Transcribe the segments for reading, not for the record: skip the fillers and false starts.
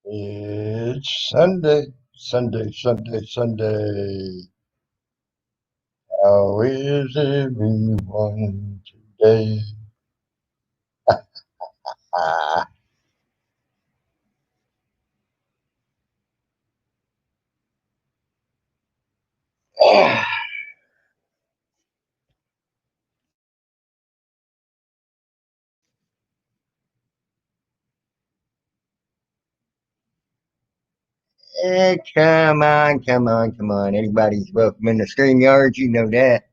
It's Sunday, Sunday, Sunday, Sunday. How is everyone today? Ah, come on, come on, come on. Anybody's welcome in the StreamYard, you know that.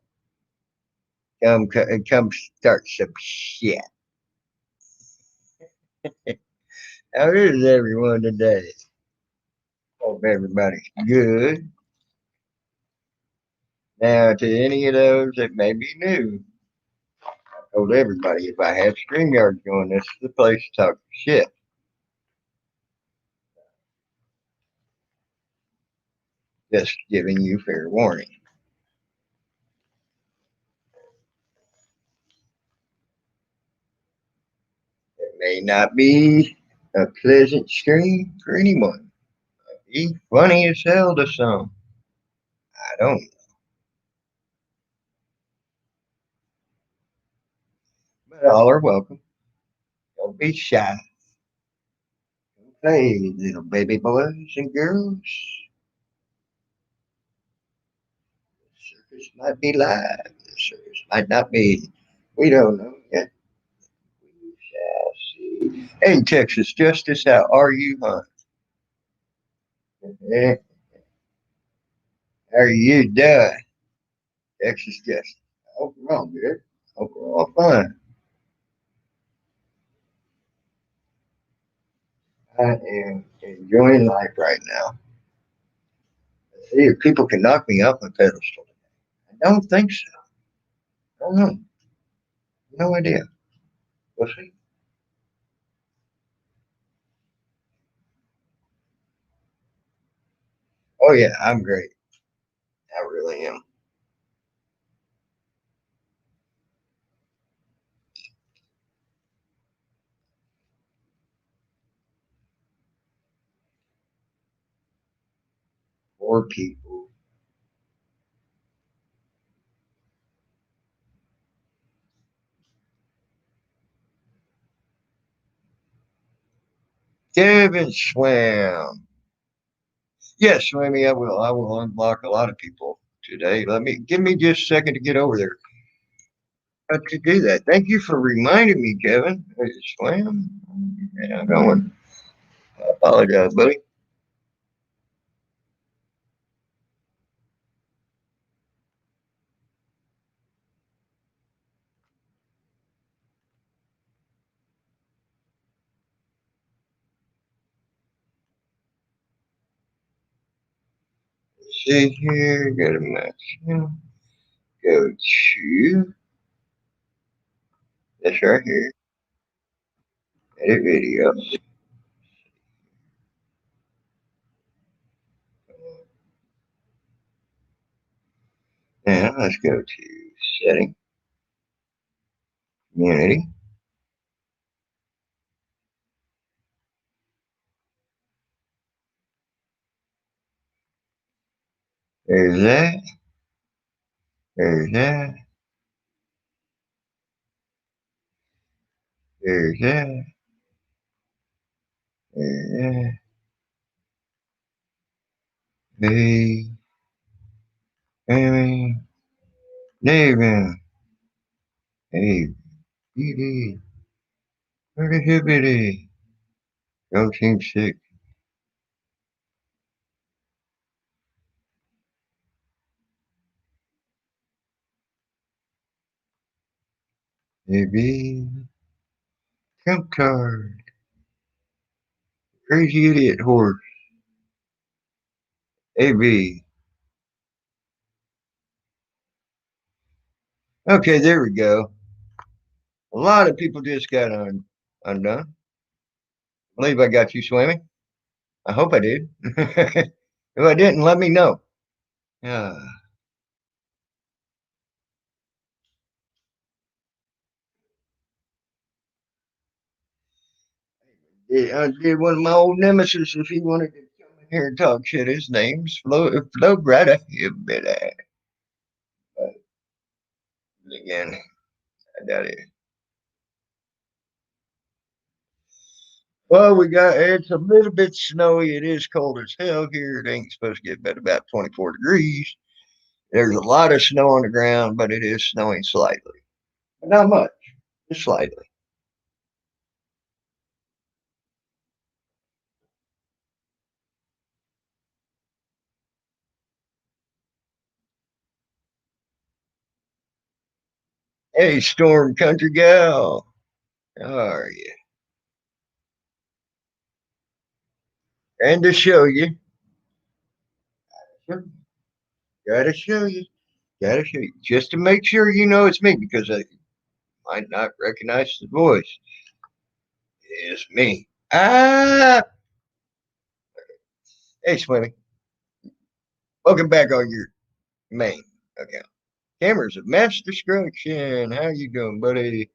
Come start some shit. How is everyone today? Hope everybody's good. Now, to any of those that may be new, I told everybody if I have StreamYard going, this is the place to talk shit. Just giving you fair warning. It may not be a pleasant stream for anyone. Be funny as hell to some. I don't know. But all are welcome. Don't be shy. Hey, little baby boys and girls. The circus might be live. The circus might not be. We don't know yet. We shall see. Hey, Texas Justice, how are you, hon? Eh, how are you doing, Texas Justice? I hope we're all good. I hope we're all fine. I am enjoying life right now. See if people can knock me off my pedestal. I don't think so. I don't know. No idea. We'll see. Oh yeah, I'm great. I really am. Poor people. Kevin Swam. Yes, Swimmy, I will. I will unblock a lot of people today. Give me just a second to get over there. To do that. Thank you for reminding me, Kevin. Swam. Yeah, I'm going. I apologize, buddy. Let's see here. Go to my channel. Go to this right here. Edit video. Now let's go to setting, community. There's that. There's that. There's that. There's that. Hey, Amy, David. Hey, BD. Pretty hibbity. Go team six. AB. Trump card. Crazy idiot horse. AB. Okay, there we go. A lot of people just got undone. I believe I got you swimming. I hope I did. If I didn't, let me know. Uh, I did one of my old nemesis if he wanted to come in here and talk shit. His name's Flo Greta. But again, I doubt it. Well, it's a little bit snowy. It is cold as hell here. It ain't supposed to get but about 24 degrees. There's a lot of snow on the ground, but it is snowing slightly. Not much, just slightly. Hey, Storm Country Gal. How are you? And to show you, gotta show you, gotta show you, just to make sure you know it's me because I might not recognize the voice. It's me. Ah, hey, Swimmy. Welcome back on your main account. Cameras of mass destruction. How you doing, buddy?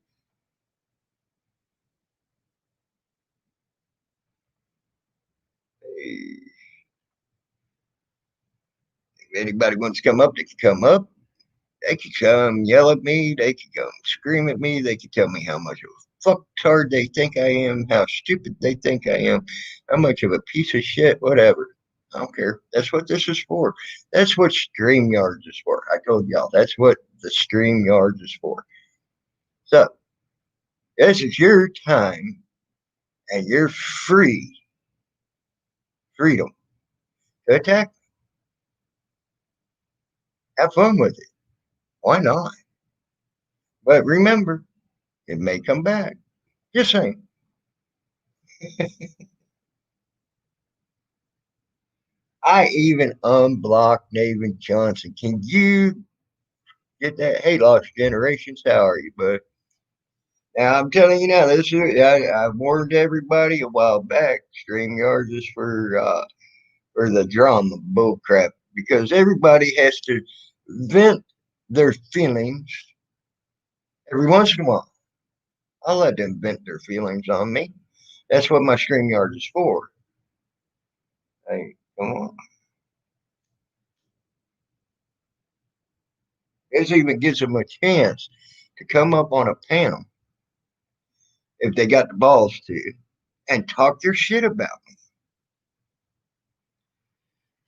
Hey, if anybody wants to come up, they can come up. They could come yell at me. They could come scream at me. They could tell me how much of a fucktard they think I am, how stupid they think I am, how much of a piece of shit, whatever. I don't care. That's what this is for. That's what StreamYards is for. I told y'all that's what the StreamYards is for. So this is your time and you're freedom to attack. Have fun with it. Why not? But remember, it may come back. Just saying. I even unblocked Nathan Johnson. Can you get that? Hey, Lost Generations, how are you, bud? Now I'm telling you now, I warned everybody a while back. StreamYards is for the drama bull crap because everybody has to vent their feelings every once in a while. I'll let them vent their feelings on me. That's what my StreamYard is for. Hey, come on. This even gives them a chance to come up on a panel if they got the balls to and talk their shit about me.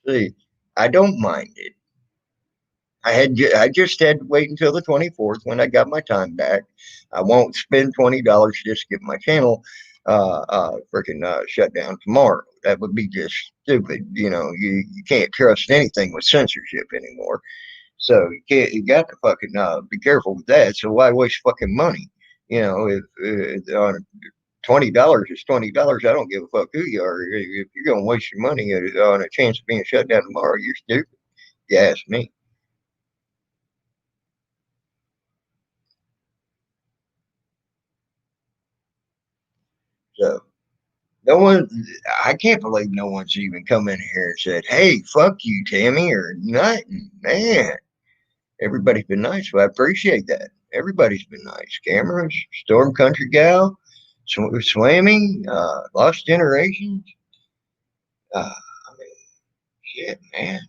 See, I don't mind it. I just had to wait until the 24th when I got my time back. I won't spend $20 just to get my channel freaking shut down tomorrow. That would be just stupid. You can't trust anything with censorship anymore. So you got to fucking be careful with that. So why waste fucking money? If on $20 is $20, I don't give a fuck who you are. If you're gonna waste your money on a chance of being shut down tomorrow, you're stupid. You ask me. So no one, I can't believe no one's even come in here and said, "Hey, fuck you, Tammy," or nothing. Man, everybody's been nice. Well, I appreciate that. Everybody's been nice. Cameras, Storm Country Gal, Swammy, Lost Generations. I mean, shit, man.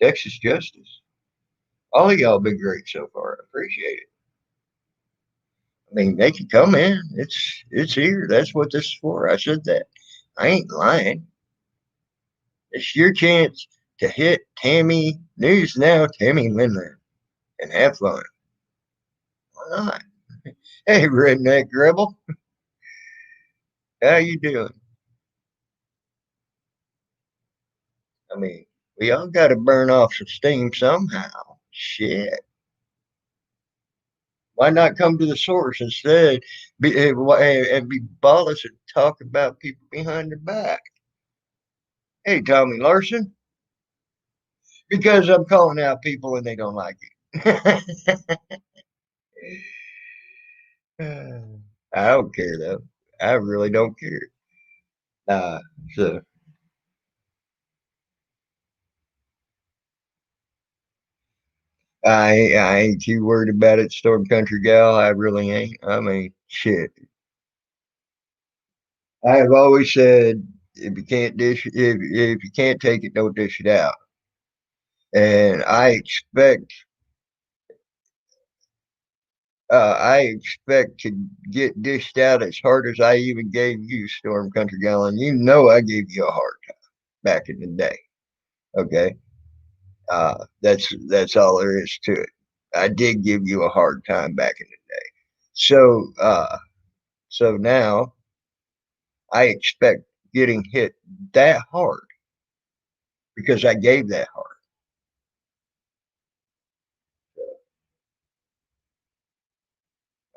Texas Justice. All of y'all been great so far. I appreciate it. I mean, they can come in. It's here. That's what this is for. I said that. I ain't lying. It's your chance to hit Tammy News Now, Tammy Linland, and have fun. Why not? Hey, Redneck Rebel, how you doing? I mean, we all got to burn off some steam somehow. Shit. Why not come to the source instead? And be ballers and talk about people behind their back. Hey, Tommy Larson, because I'm calling out people and they don't like it. I don't care though. I really don't care. Uh, so I ain't too worried about it, Storm Country Gal. I really ain't. I mean, shit. I have always said if you can't dish if you can't take it, don't dish it out. And I expect to get dished out as hard as I even gave you, Storm Country Gal. You know I gave you a hard time back in the day. Okay. That's all there is to it. I did give you a hard time back in the day. So now I expect getting hit that hard because I gave that hard.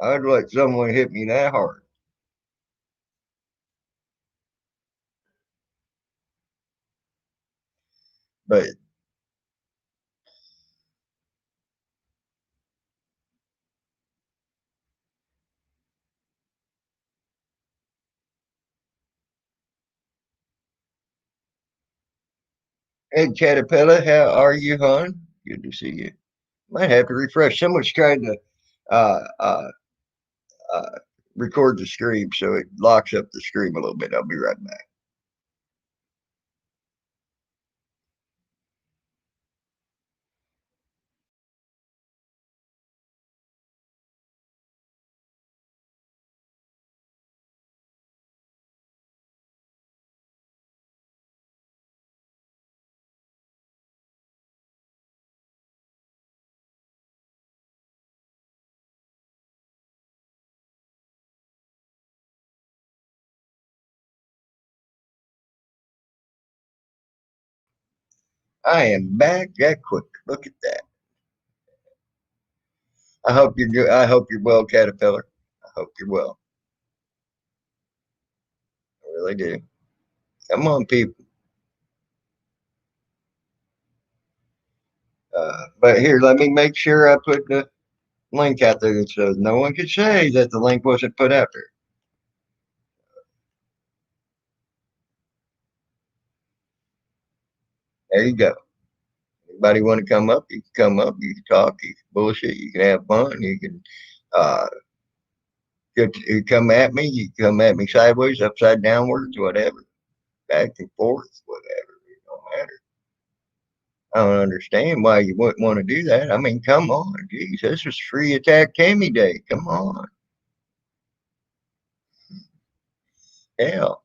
I'd let someone hit me that hard. But hey, Caterpillar, how are you, hon? Good to see you. Might have to refresh. Someone's trying to uh, uh, uh, record the stream, so it locks up the stream a little bit. I'll be right back. I am back that quick. Look at that. I hope you're well, Caterpillar. I hope you're well. I really do. Come on, people. But here, let me make sure I put the link out there so no one can say that the link wasn't put out there. There you go. Anybody want to come up? You can come up. You can talk. You can bullshit. You can have fun. You can uh, you come at me. You come at me sideways, upside downwards, whatever, back and forth, whatever. It don't matter. I don't understand why you wouldn't want to do that. I mean, come on, geez, this is free attack Cammy day. Come on, hell.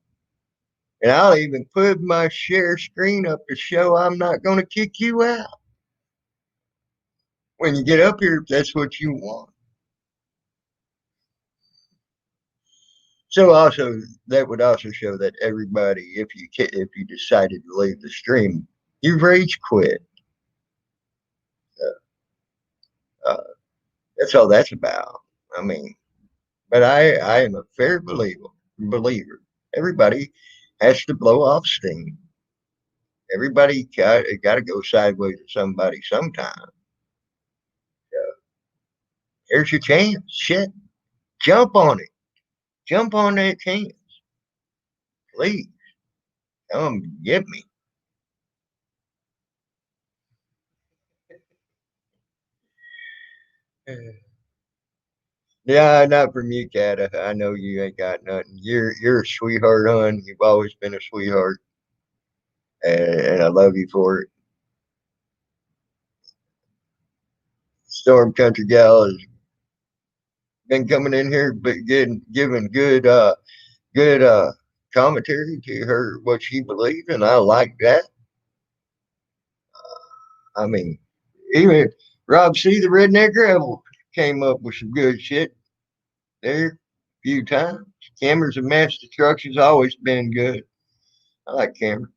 And I'll even put my share screen up to show I'm not going to kick you out when you get up here if that's what you want. So also that would also show that everybody, if you decided to leave the stream, you've rage quit. Uh, that's all that's about. I mean, but I am a fair believer. Everybody has to blow off steam. Everybody got to go sideways with somebody sometime. Here's your chance. Shit, jump on it. Jump on that chance, please. Come get me. Yeah, not from you, Cat. I know you ain't got nothing. You're a sweetheart, hon. You've always been a sweetheart, and I love you for it. Storm Country Gal has been coming in here, but giving good commentary to her what she believes, and I like that. I mean, even Rob C. the Redneck Rebel came up with some good shit there a few times. Cameron's a Mass Destruction's always been good. I like Cameron.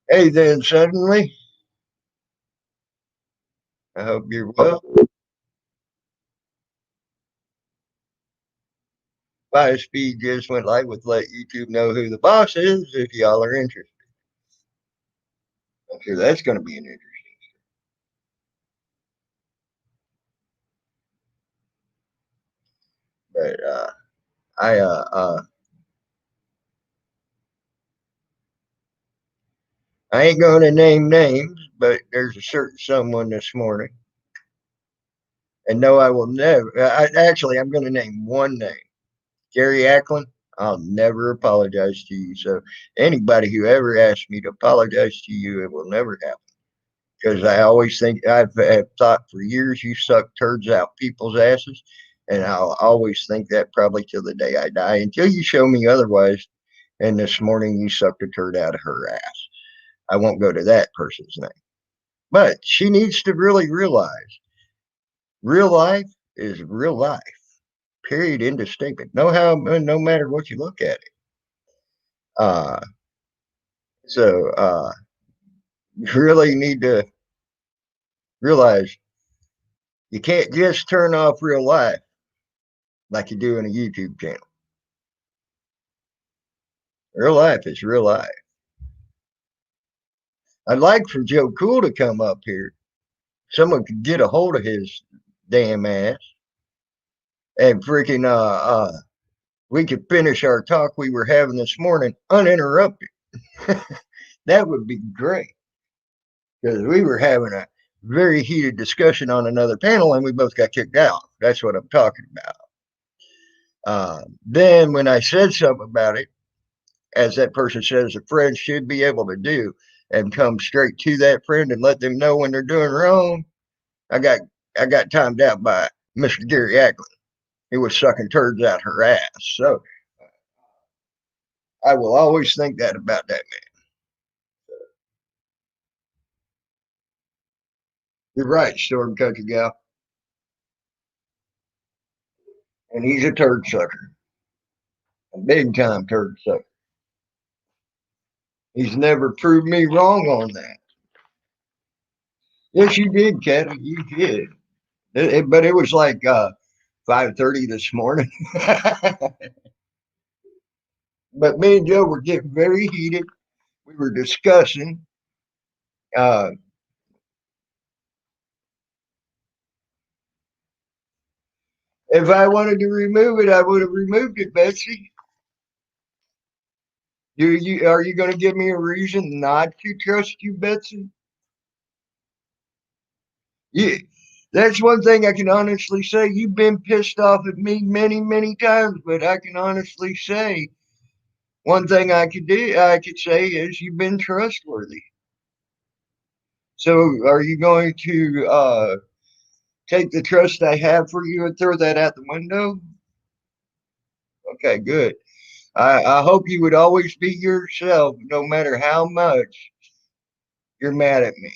Hey, then suddenly, I hope you're well. Fire speed just went live with let YouTube know who the boss is if y'all are interested. I'm sure that's going to be an interest. But I uh, uh, I ain't going to name names, but there's a certain someone this morning, And no, I will never. I'm going to name one name, Gary Ackland. I'll never apologize to you. So anybody who ever asks me to apologize to you, it will never happen. Because I always think have thought for years you suck turds out people's asses, and I'll always think that probably till the day I die, until you show me otherwise. And this morning you sucked a turd out of her ass. I won't go to that person's name, but she needs to really realize real life is real life. Period. End of statement. No matter what you look at it. Uh, so you really need to realize you can't just turn off real life like you do in a YouTube channel. Real life is real life. I'd like for Joe Cool to come up here. Someone could get a hold of his damn ass and freaking we could finish our talk we were having this morning uninterrupted. That would be great, because we were having a very heated discussion on another panel and we both got kicked out. That's what I'm talking about. Then when I said something about it, as that person says a friend should be able to do, and come straight to that friend and let them know when they're doing wrong, I got timed out by Mr. Gary Ackland. He was sucking turds out her ass. So I will always think that about that man. You're right, Storm Country Gal. And he's a turd sucker. A big time turd sucker. He's never proved me wrong on that. Yes, you did, Cat. You did. But it was like 5:30 this morning. But me and Joe were getting very heated. We were discussing. Uh, if I wanted to remove it, I would have removed it, Betsy. Are you going to give me a reason not to trust you, Betsy? Yeah, that's one thing I can honestly say. You've been pissed off at me many, many times, but I can honestly say one thing I could say is you've been trustworthy. So, are you going to take the trust I have for you and throw that out the window? Okay, good. I hope you would always be yourself, no matter how much you're mad at me.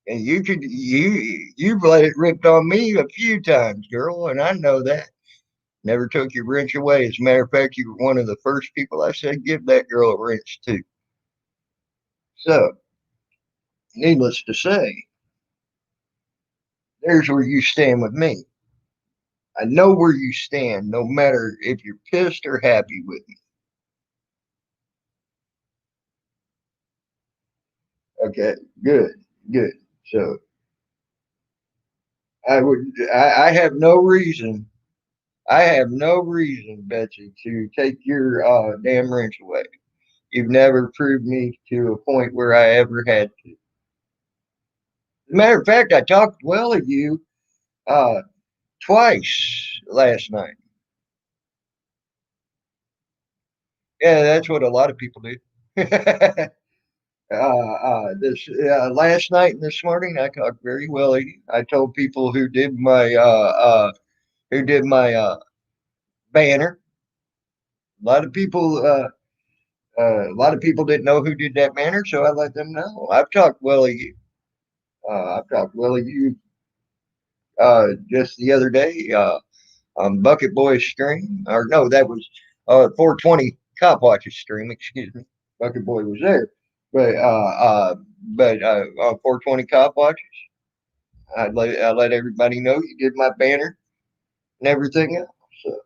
And you've let it rip on me a few times, girl, and I know that. Never took your wrench away. As a matter of fact, you were one of the first people I said give that girl a wrench to. So, needless to say, there's where you stand with me. I know where you stand, no matter if you're pissed or happy with me. Okay, good, good. So I have no reason. I have no reason, Betsy, to take your damn wrench away. You've never proved me to a point where I ever had to. As a matter of fact, I talked well of you uh, twice last night. Yeah, that's what a lot of people do. This last night and this morning, I talked very well of you. I told people who did my banner. A lot of people didn't know who did that banner, so I let them know. I've talked well of you. I've talked well of you just the other day on Bucket Boys stream, or no, that was 420 Cop Watches stream. Excuse me, Bucket Boy was there, but on 420 Cop Watches, I let everybody know you did my banner and everything else. So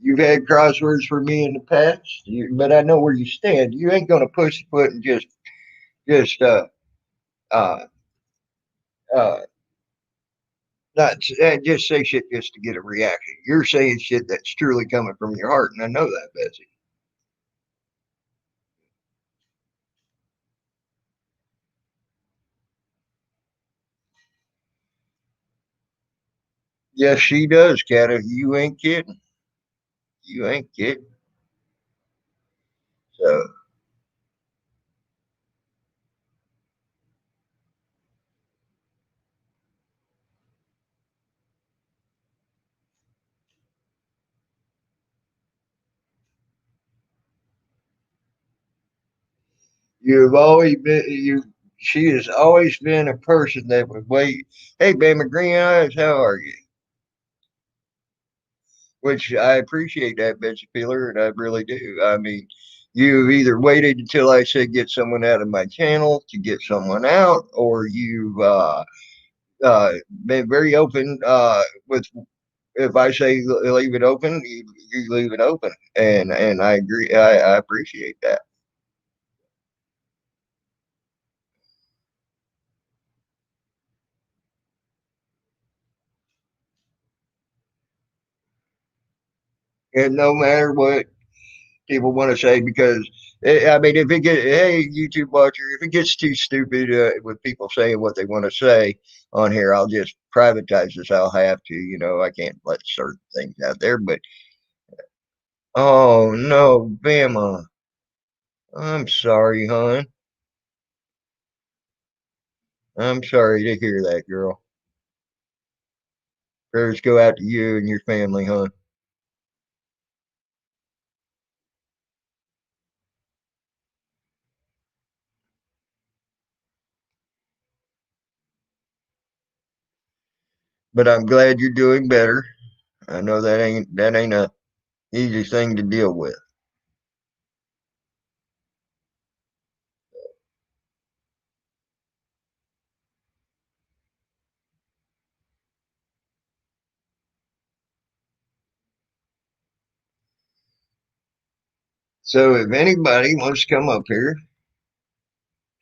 you've had crosswords for me in the past, but I know where you stand. You ain't gonna push the foot and just uh uh not just say shit just to get a reaction. You're saying shit that's truly coming from your heart, and I know that, Betsy. Yes, she does, Cata. You ain't kidding. You ain't kidding. So you've always been you. She has always been a person that would wait. Hey, baby, green eyes, how are you? Which I appreciate that, Betsy Peeler, and I really do. I mean, you either waited until I said get someone out of my channel to get someone out, or you've been very open with if I say leave it open, you leave it open, and I agree. I appreciate that. And no matter what people want to say, because I mean, if it get hey YouTube watcher, if it gets too stupid with people saying what they want to say on here, I'll just privatize this. I'll have to, I can't let certain things out there. But oh no, Bama, I'm sorry, hon. I'm sorry to hear that, girl. Prayers go out to you and your family, hon. But I'm glad you're doing better. I know that ain't a easy thing to deal with. So if anybody wants to come up here,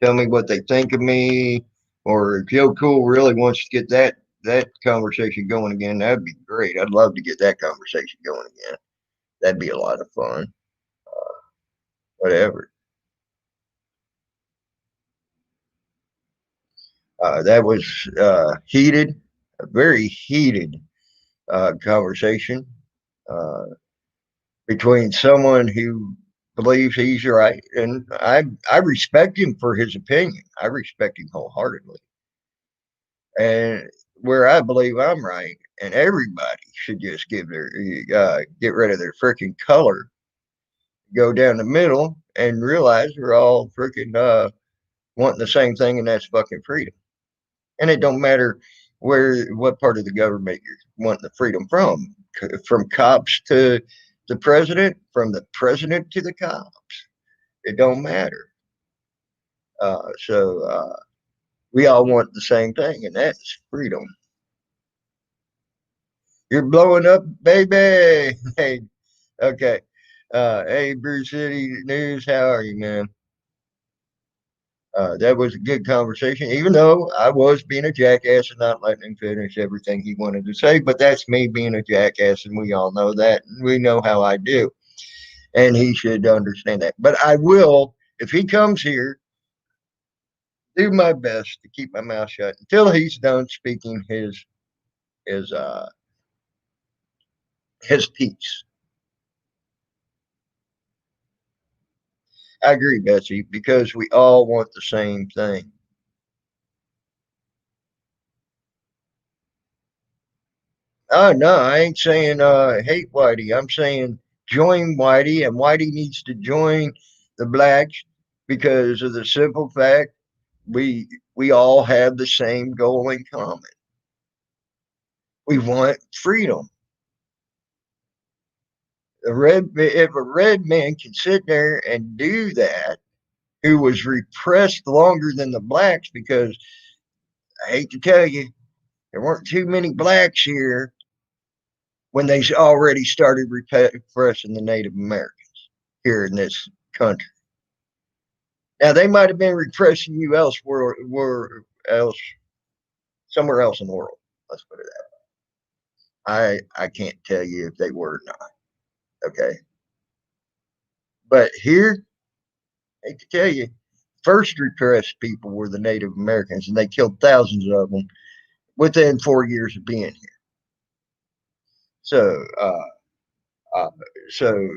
tell me what they think of me, or if Joe Cool really wants to get that conversation going again, that'd be great. I'd love to get that conversation going again. That'd be a lot of fun. Whatever. That was heated, a very heated conversation uh, between someone who believes he's right, and I respect him for his opinion. I respect him wholeheartedly, and where I believe I'm right, and everybody should just get rid of their freaking color, go down the middle, and realize we're all freaking wanting the same thing, and that's fucking freedom. And it don't matter what part of the government you're wanting the freedom from cops to the president, from the president to the cops. It don't matter. So we all want the same thing, and that's freedom. You're blowing up, baby. Hey, okay. Hey, Bruce City News, how are you, man? That was a good conversation, even though I was being a jackass and not letting him finish everything he wanted to say. But that's me being a jackass, and we all know that. And we know how I do, and he should understand that. But I will, if he comes here, do my best to keep my mouth shut until he's done speaking his uh his piece. I agree, Betsy, because we all want the same thing. Oh no, I ain't saying hate Whitey. I'm saying join Whitey, and Whitey needs to join the blacks because of the simple fact we all have the same goal in common. We want freedom. If a red man can sit there and do that, who was repressed longer than the blacks, because I hate to tell you, there weren't too many blacks here when they already started repressing the Native Americans here in this country. Now they might have been repressing you elsewhere, else somewhere else in the world. Let's put it that. I can't tell you if they were or not. Okay, but here, I hate to tell you, first repressed people were the Native Americans, and they killed thousands of them within 4 years of being here. So, uh, so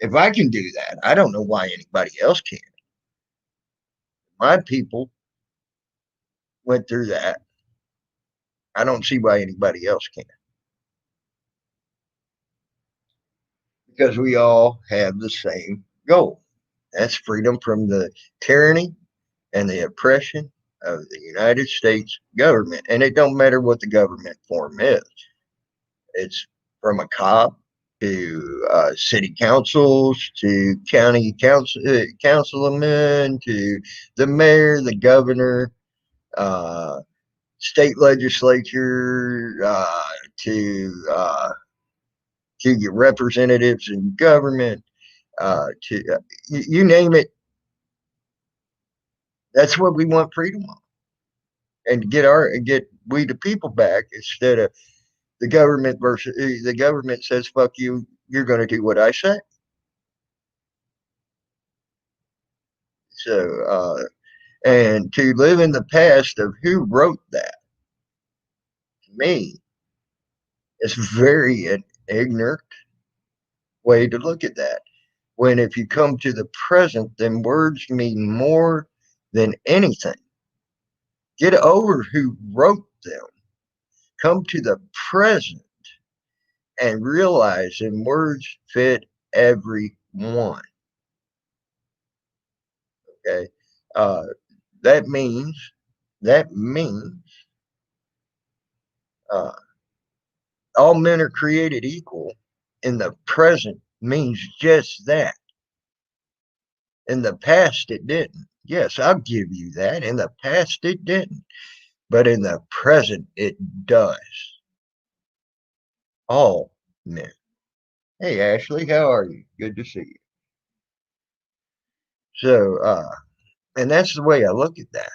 if I can do that, I don't know why anybody else can. My people went through that. I don't see why anybody else can. Because we all have the same goal. That's freedom from the tyranny and the oppression of the United States government. And it don't matter what the government form is. It's from a cop to city councils to councilmen to the mayor, the governor, uh, state legislature, to your representatives in government, you name it. That's what we want freedom on, and get we the people back instead of the government versus the government says fuck you. You're going to do what I say. So, and to live in the past of who wrote that, to me, is very an ignorant way to look at that. When if you come to the present, then words mean more than anything. Get over who wrote them. Come to the present and realize and words fit everyone. Okay. Uh, that means that means uh, all men are created equal. In the present means just that. In the past, it didn't. Yes, I'll give you that. In the past, it didn't. But in the present, it does. All men. Hey, Ashley, how are you? Good to see you. So, and that's the way I look at that.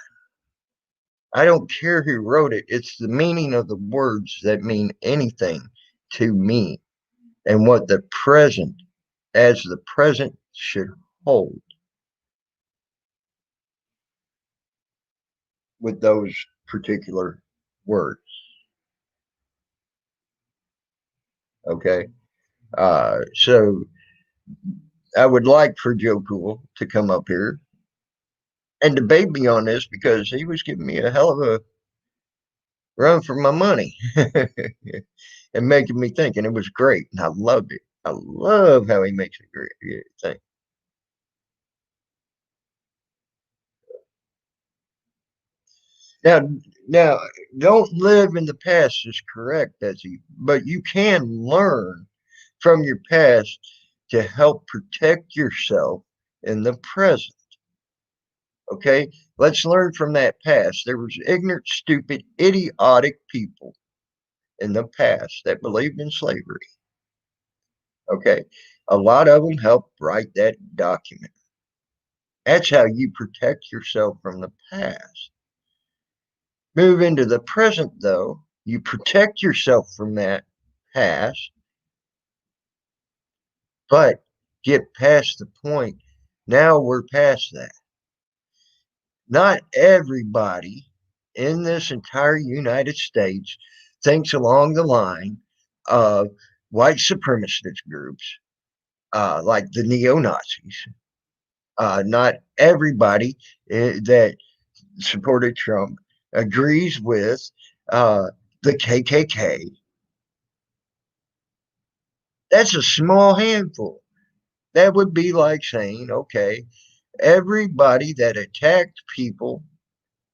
I don't care who wrote it. It's the meaning of the words that mean anything to me and what the present, as the present should hold with those particular words. Okay. So I would like for Joe Cool to come up here and debate me on this because he was giving me a hell of a run for my money and making me think. And it was great. And I loved it. I love how he makes it great thing. Now, now, don't live in the past is correct, Betsy, but you can learn from your past to help protect yourself in the present. Okay, let's learn from that past. There was ignorant, stupid, idiotic people in the past that believed in slavery. Okay, a lot of them helped write that document. That's how you protect yourself from the past. Move into the present, though, you protect yourself from that past, but get past the point. Now we're past that. Not everybody in this entire United States thinks along the line of white supremacist groups like the neo Nazis. Not everybody that supported Trump agrees with the KKK. That's a small handful. That would be like saying, okay, everybody that attacked people,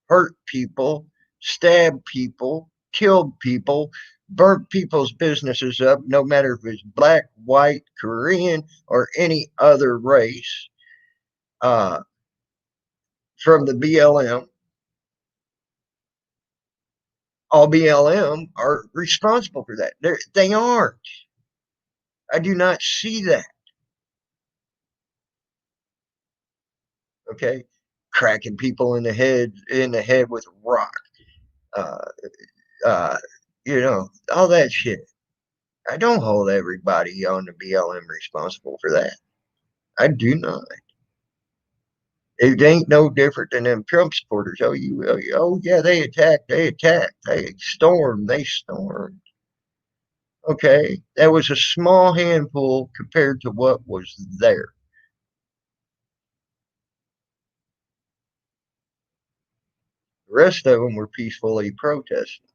hurt people, stabbed people, killed people, burnt people's businesses up, no matter if it's black, white, Korean, or any other race, uh, from the BLM, all BLM are responsible for that. They aren't. I do not see that. Okay, cracking people in the head with a rock. Uh, uh, all that shit. I don't hold everybody on the BLM responsible for that. I do not. It ain't no different than them Trump supporters. Oh yeah, they attacked, they stormed. Okay, that was a small handful compared to what was there. The rest of them were peacefully protesting.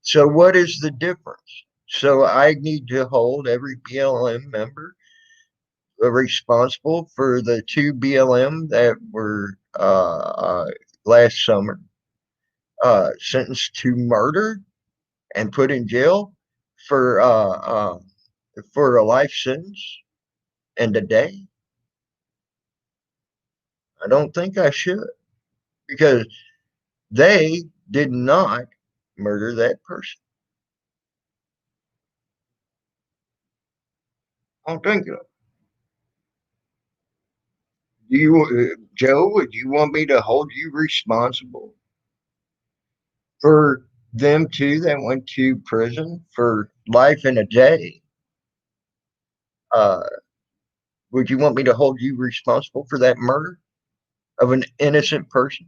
So, what is the difference? So, I need to hold every BLM member responsible for the two BLM that were last summer sentenced to murder and put in jail for uh, uh, for a life sentence and a day. I don't think I should because they did not murder that person. I don't think so. Do you, Joe? Would you want me to hold you responsible for them too that went to prison for life and a day? Uh, would you want me to hold you responsible for that murder of an innocent person?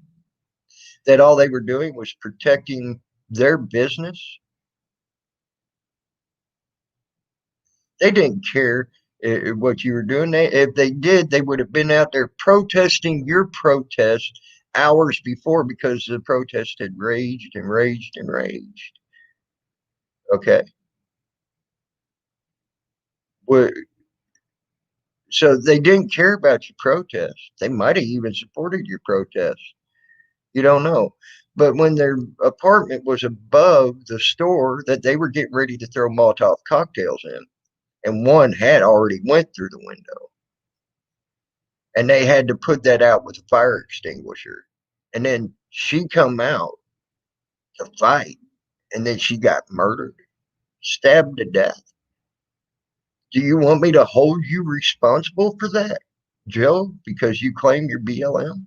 That all they were doing was protecting their business. They didn't care what you were doing. If they did, they would have been out there protesting your protest hours before because the protest had raged and raged and raged. Okay. Well, so they didn't care about your protest. They might have even supported your protest. You don't know. But when their apartment was above the store that they were getting ready to throw Molotov cocktails in, and one had already went through the window, and they had to put that out with a fire extinguisher, and then she come out to fight, and then she got murdered, stabbed to death. Do you want me to hold you responsible for that, Joe, because you claim you're BLM?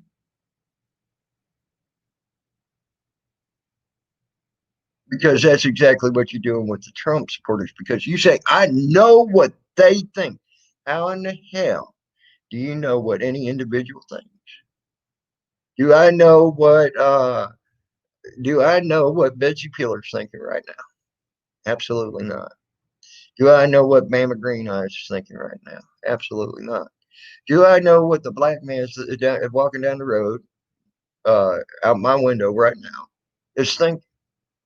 Because that's exactly what you're doing with the Trump supporters, because you say, I know what they think. How in the hell do you know what any individual thinks? Do I know what Betsy Pillar's thinking right now? Absolutely not. Do I know what Mama Green Eyes is thinking right now? Absolutely not. Do I know what the black man is walking down the road out my window right now is thinking?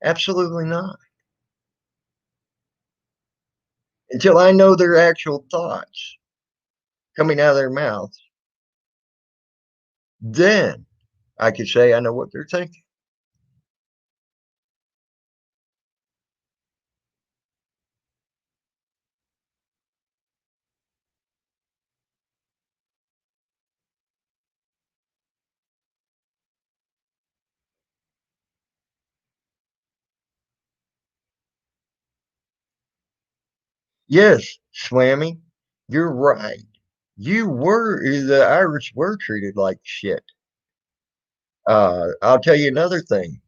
Absolutely not. Until I know their actual thoughts coming out of their mouths, then I could say I know what they're thinking. Yes, Swammy, you're right. The Irish were treated like shit. I'll tell you another thing.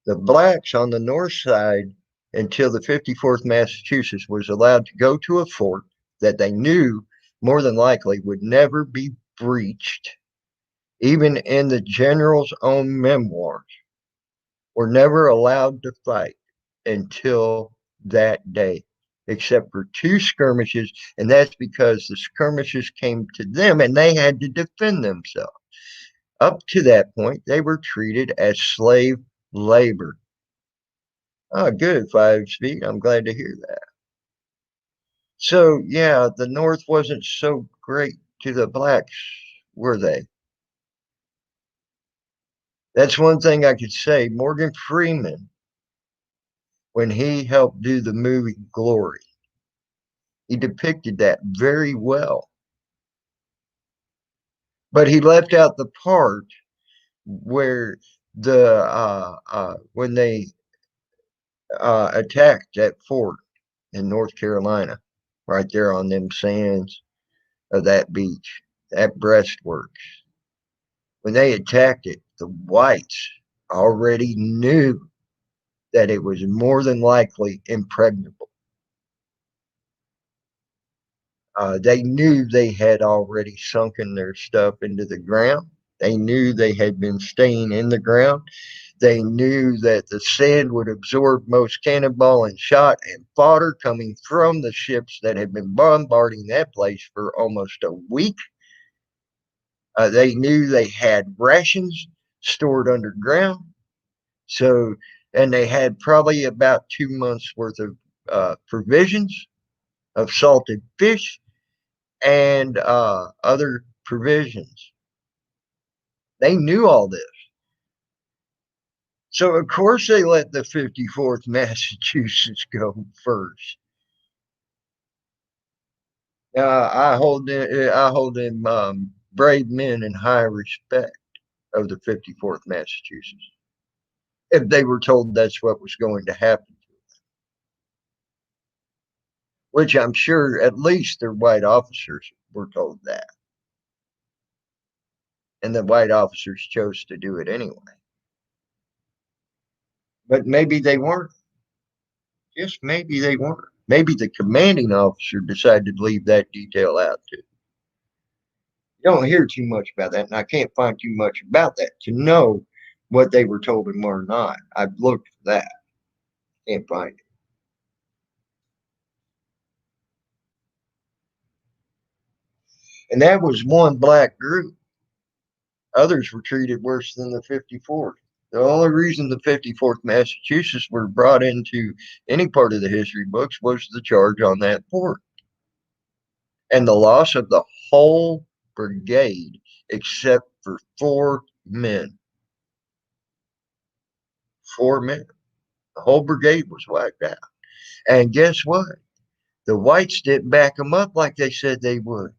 The blacks on the north side, until the 54th Massachusetts was allowed to go to a fort that they knew more than likely would never be breached, even in the general's own memoirs, were never allowed to fight until that day, except for two skirmishes. And that's because the skirmishes came to them and they had to defend themselves. Up to that point, they were treated as slave labor. Oh, good, 5 speed. I'm glad to hear that. So, yeah, the North wasn't so great to the blacks, were they? That's one thing I could say. Morgan Freeman, when he helped do the movie Glory, he depicted that very well. But he left out the part where when they attacked that fort in North Carolina, right there on them sands of that beach, that breastworks. When they attacked it, the whites already knew that it was more than likely impregnable. They knew they had already sunken their stuff into the ground. They knew they had been staying in the ground. They knew that the sand would absorb most cannonball and shot and fodder coming from the ships that had been bombarding that place for almost a week. They knew they had rations stored underground. So, and they had probably about 2 months worth of provisions of salted fish and other provisions. They knew all this. So, of course, they let the 54th Massachusetts go first. I hold them brave men in high respect of the 54th Massachusetts. If they were told that's what was going to happen, which I'm sure at least their white officers were told that. And the white officers chose to do it anyway. But maybe they weren't. Just maybe they weren't. Maybe the commanding officer decided to leave that detail out too. You don't hear too much about that, and I can't find too much about that to know what they were told and were not. I've looked for that. Can't find it. And that was one black group. Others were treated worse than the 54th. The only reason the 54th Massachusetts were brought into any part of the history books was the charge on that fort and the loss of the whole brigade except for 4 men. 4 men. The whole brigade was wiped out. And guess what? The whites didn't back them up like they said they would.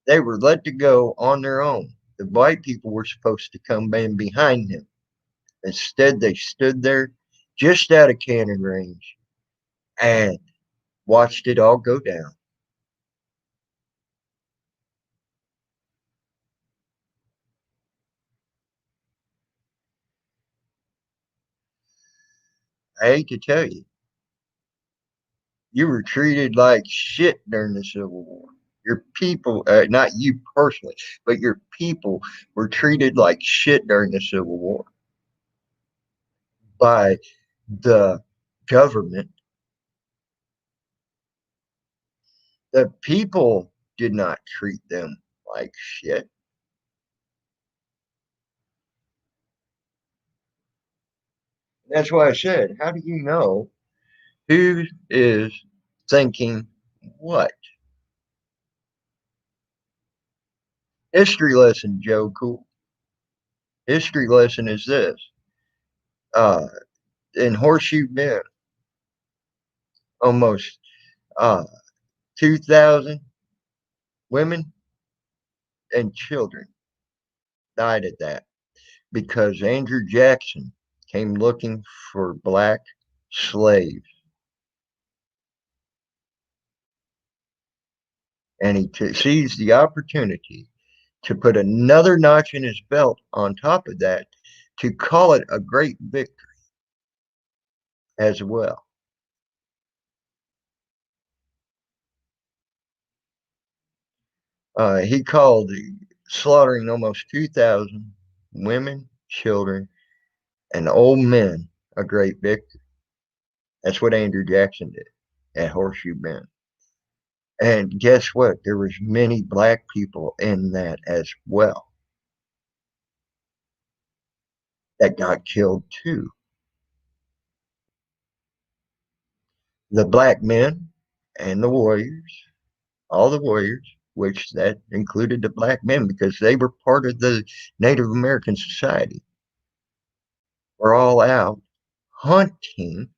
They were let to go on their own. The white people were supposed to come in behind them. Instead, they stood there just out of cannon range and watched it all go down. I hate to tell you, you were treated like shit during the Civil War. Your people, not you personally, but your people were treated like shit during the Civil War by the government. The people did not treat them like shit. That's why I said, how do you know who is thinking what? History lesson, Joe Cool. History lesson is this. Uh, in Horseshoe Bend, almost 2,000 women and children died at that because Andrew Jackson came looking for black slaves. And he seized the opportunity to put another notch in his belt on top of that to call it a great victory as well. He called slaughtering almost 2,000 women, children, and old men a great victory. That's what Andrew Jackson did at Horseshoe Bend. And guess what? There was many black people in that as well that got killed too. The black men and the warriors, all the warriors, which that included the black men because they were part of the Native American society, were all out hunting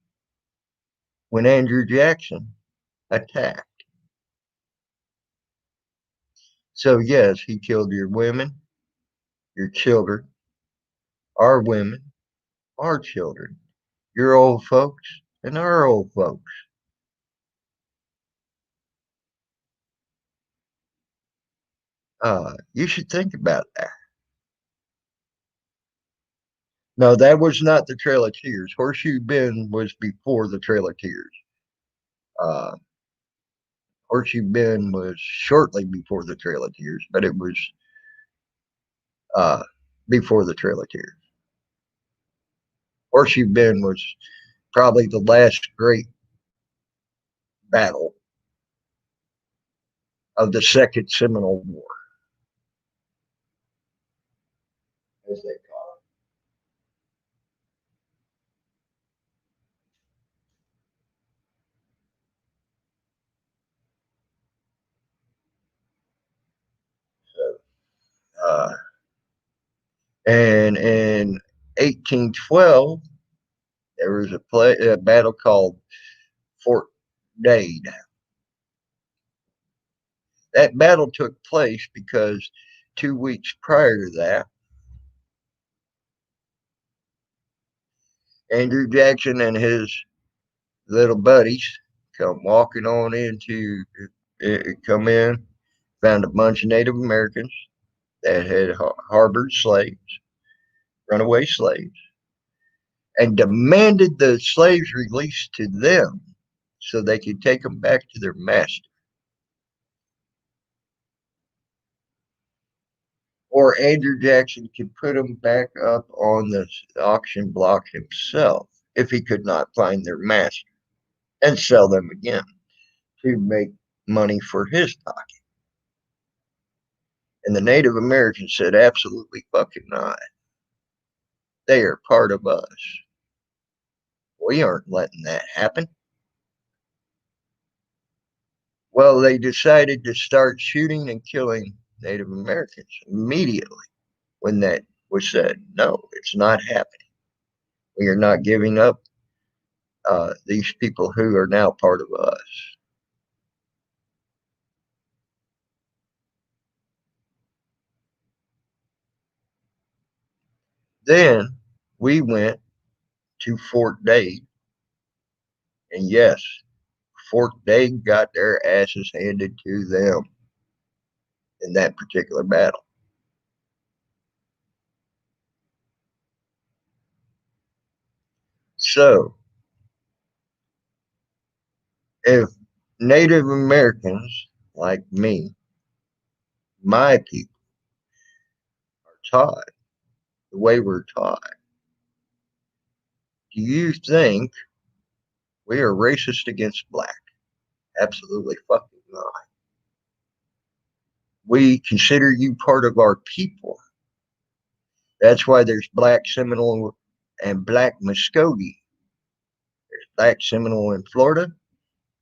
when Andrew Jackson attacked. So, yes, he killed your women, your children, our women, our children, your old folks, and our old folks. You should think about that. No, that was not the Trail of Tears. Horseshoe Bend was before the Trail of Tears. Uh, Horseshoe Bend was shortly before the Trail of Tears, but it was uh, before the Trail of Tears. Horseshoe Bend was probably the last great battle of the Second Seminole War, as they call it. So, and in 1812, there was a battle called Fort Dade. That battle took place because 2 weeks prior to that, Andrew Jackson and his little buddies come walking on into, come in, found a bunch of Native Americans that had harbored slaves, runaway slaves, and demanded the slaves released to them so they could take them back to their master. Or Andrew Jackson could put them back up on the auction block himself if he could not find their master and sell them again to make money for his pocket. And the Native Americans said, absolutely fucking not. They are part of us. We aren't letting that happen. Well, they decided to start shooting and killing Native Americans immediately when that was said. No, it's not happening. We are not giving up these people who are now part of us. Then we went to Fort Dade, and yes, Fort Dade got their asses handed to them in that particular battle. So, if Native Americans like me, my people, are taught the way we're taught, do you think we are racist against black? Absolutely fucking not. We consider you part of our people. That's why there's black Seminole and black Muskogee. There's black Seminole in Florida,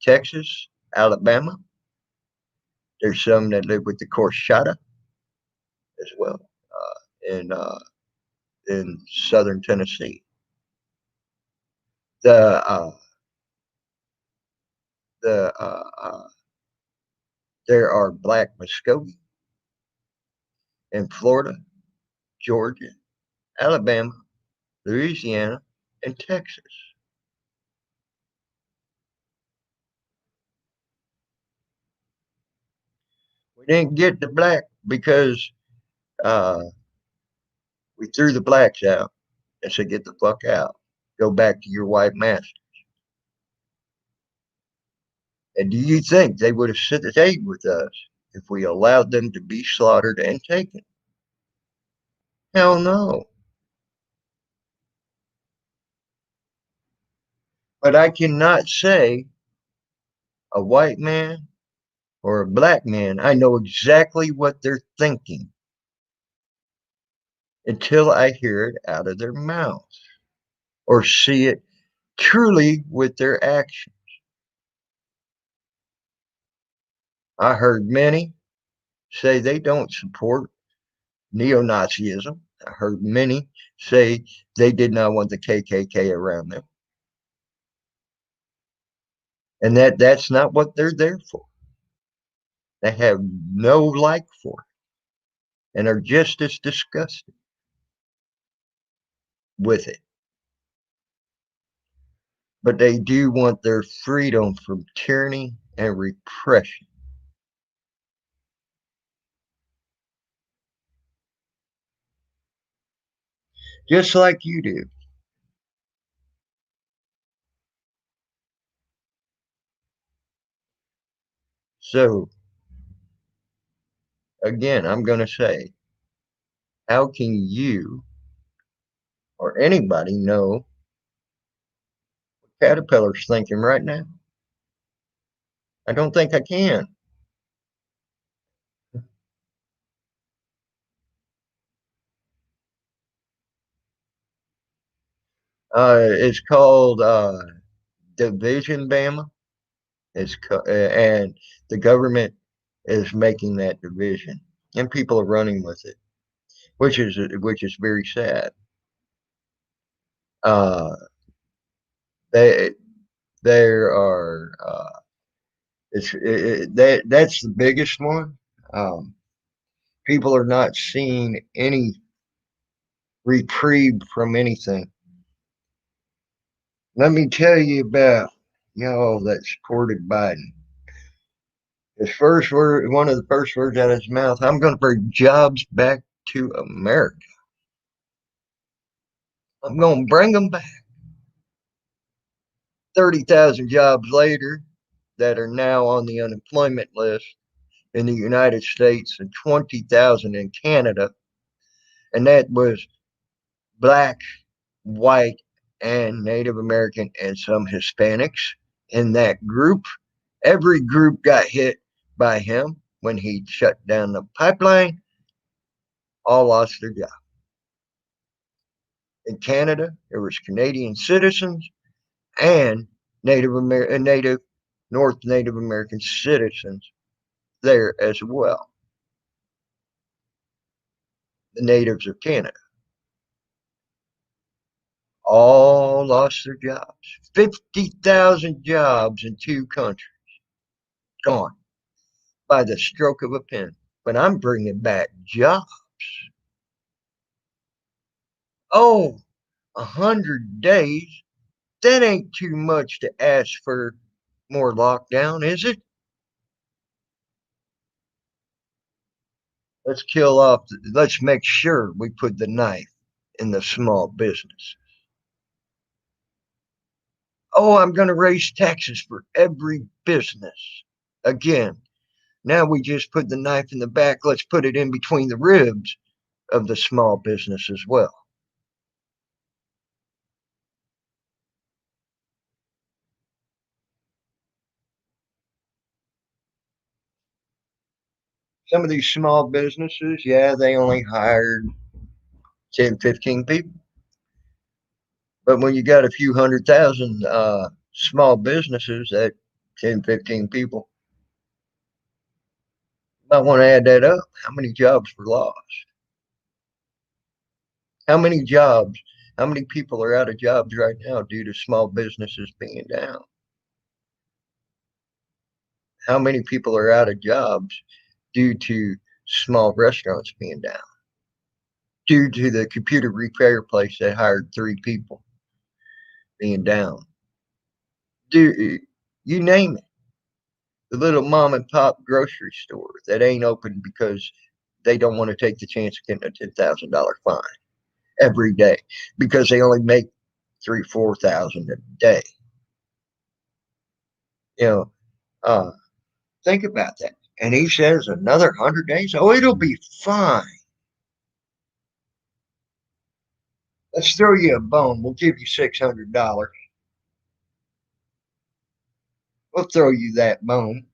Texas, Alabama. There's some that live with the Corsada as well in southern Tennessee. The the There are black Muskogee in Florida, Georgia, Alabama, Louisiana, and Texas. We didn't get the black because uh, we threw the blacks out and said, "Get the fuck out, go back to your white master." And do you think they would have stayed with us if we allowed them to be slaughtered and taken? Hell no. But I cannot say a white man or a black man, I know exactly what they're thinking until I hear it out of their mouths or see it truly with their actions. I heard many say they don't support neo Nazism. I heard many say they did not want the KKK around them. And that's not what they're there for. They have no like for it and are just as disgusted with it. But they do want their freedom from tyranny and repression. Just like you do. So, again, I'm going to say How can you or anybody know what Caterpillar's thinking right now? I don't think I can. It's called Division Bama. And the government is making that division, and people are running with it, which is very sad. Uh, they there are that's the biggest one. Um, People are not seeing any reprieve from anything. Let me tell you about y'all that supported Biden. His first word, one of the first words out of his mouth, I'm going to bring jobs back to America. I'm going to bring them back. 30,000 jobs later that are now on the unemployment list in the United States and 20,000 in Canada. And that was black, white, and Native American and some Hispanics in that group. Every group got hit by him when he shut down the pipeline, all lost their job. In Canada, there was Canadian citizens and Native North Native American citizens there as well, the natives of Canada. All lost their jobs. 50,000 jobs in two countries gone by the stroke of a pen. But I'm bringing back jobs. Oh, 100 days. That ain't too much to ask for more lockdown, is it? Let's make sure we put the knife in the small business. Oh, I'm going to raise taxes for every business. Again, now we just put the knife in the back. Let's put it in between the ribs of the small business as well. Some of these small businesses, yeah, they only hired 10, 15 people. But when you got a few 100,000 small businesses at 10, 15 people, you might want to add that up. How many jobs were lost? How many jobs, how many people are out of jobs right now due to small businesses being down? How many people are out of jobs due to small restaurants being down? Due to the computer repair place that hired three people being down? Do you name it? The little mom and pop grocery store that ain't open because they don't want to take the chance of getting a $10,000 fine every day because they only make 3, 4,000 a day. You know, uh, think about that. And he says another 100 days. Oh, it'll be fine. Let's throw you a bone. We'll give you $600. We'll throw you that bone.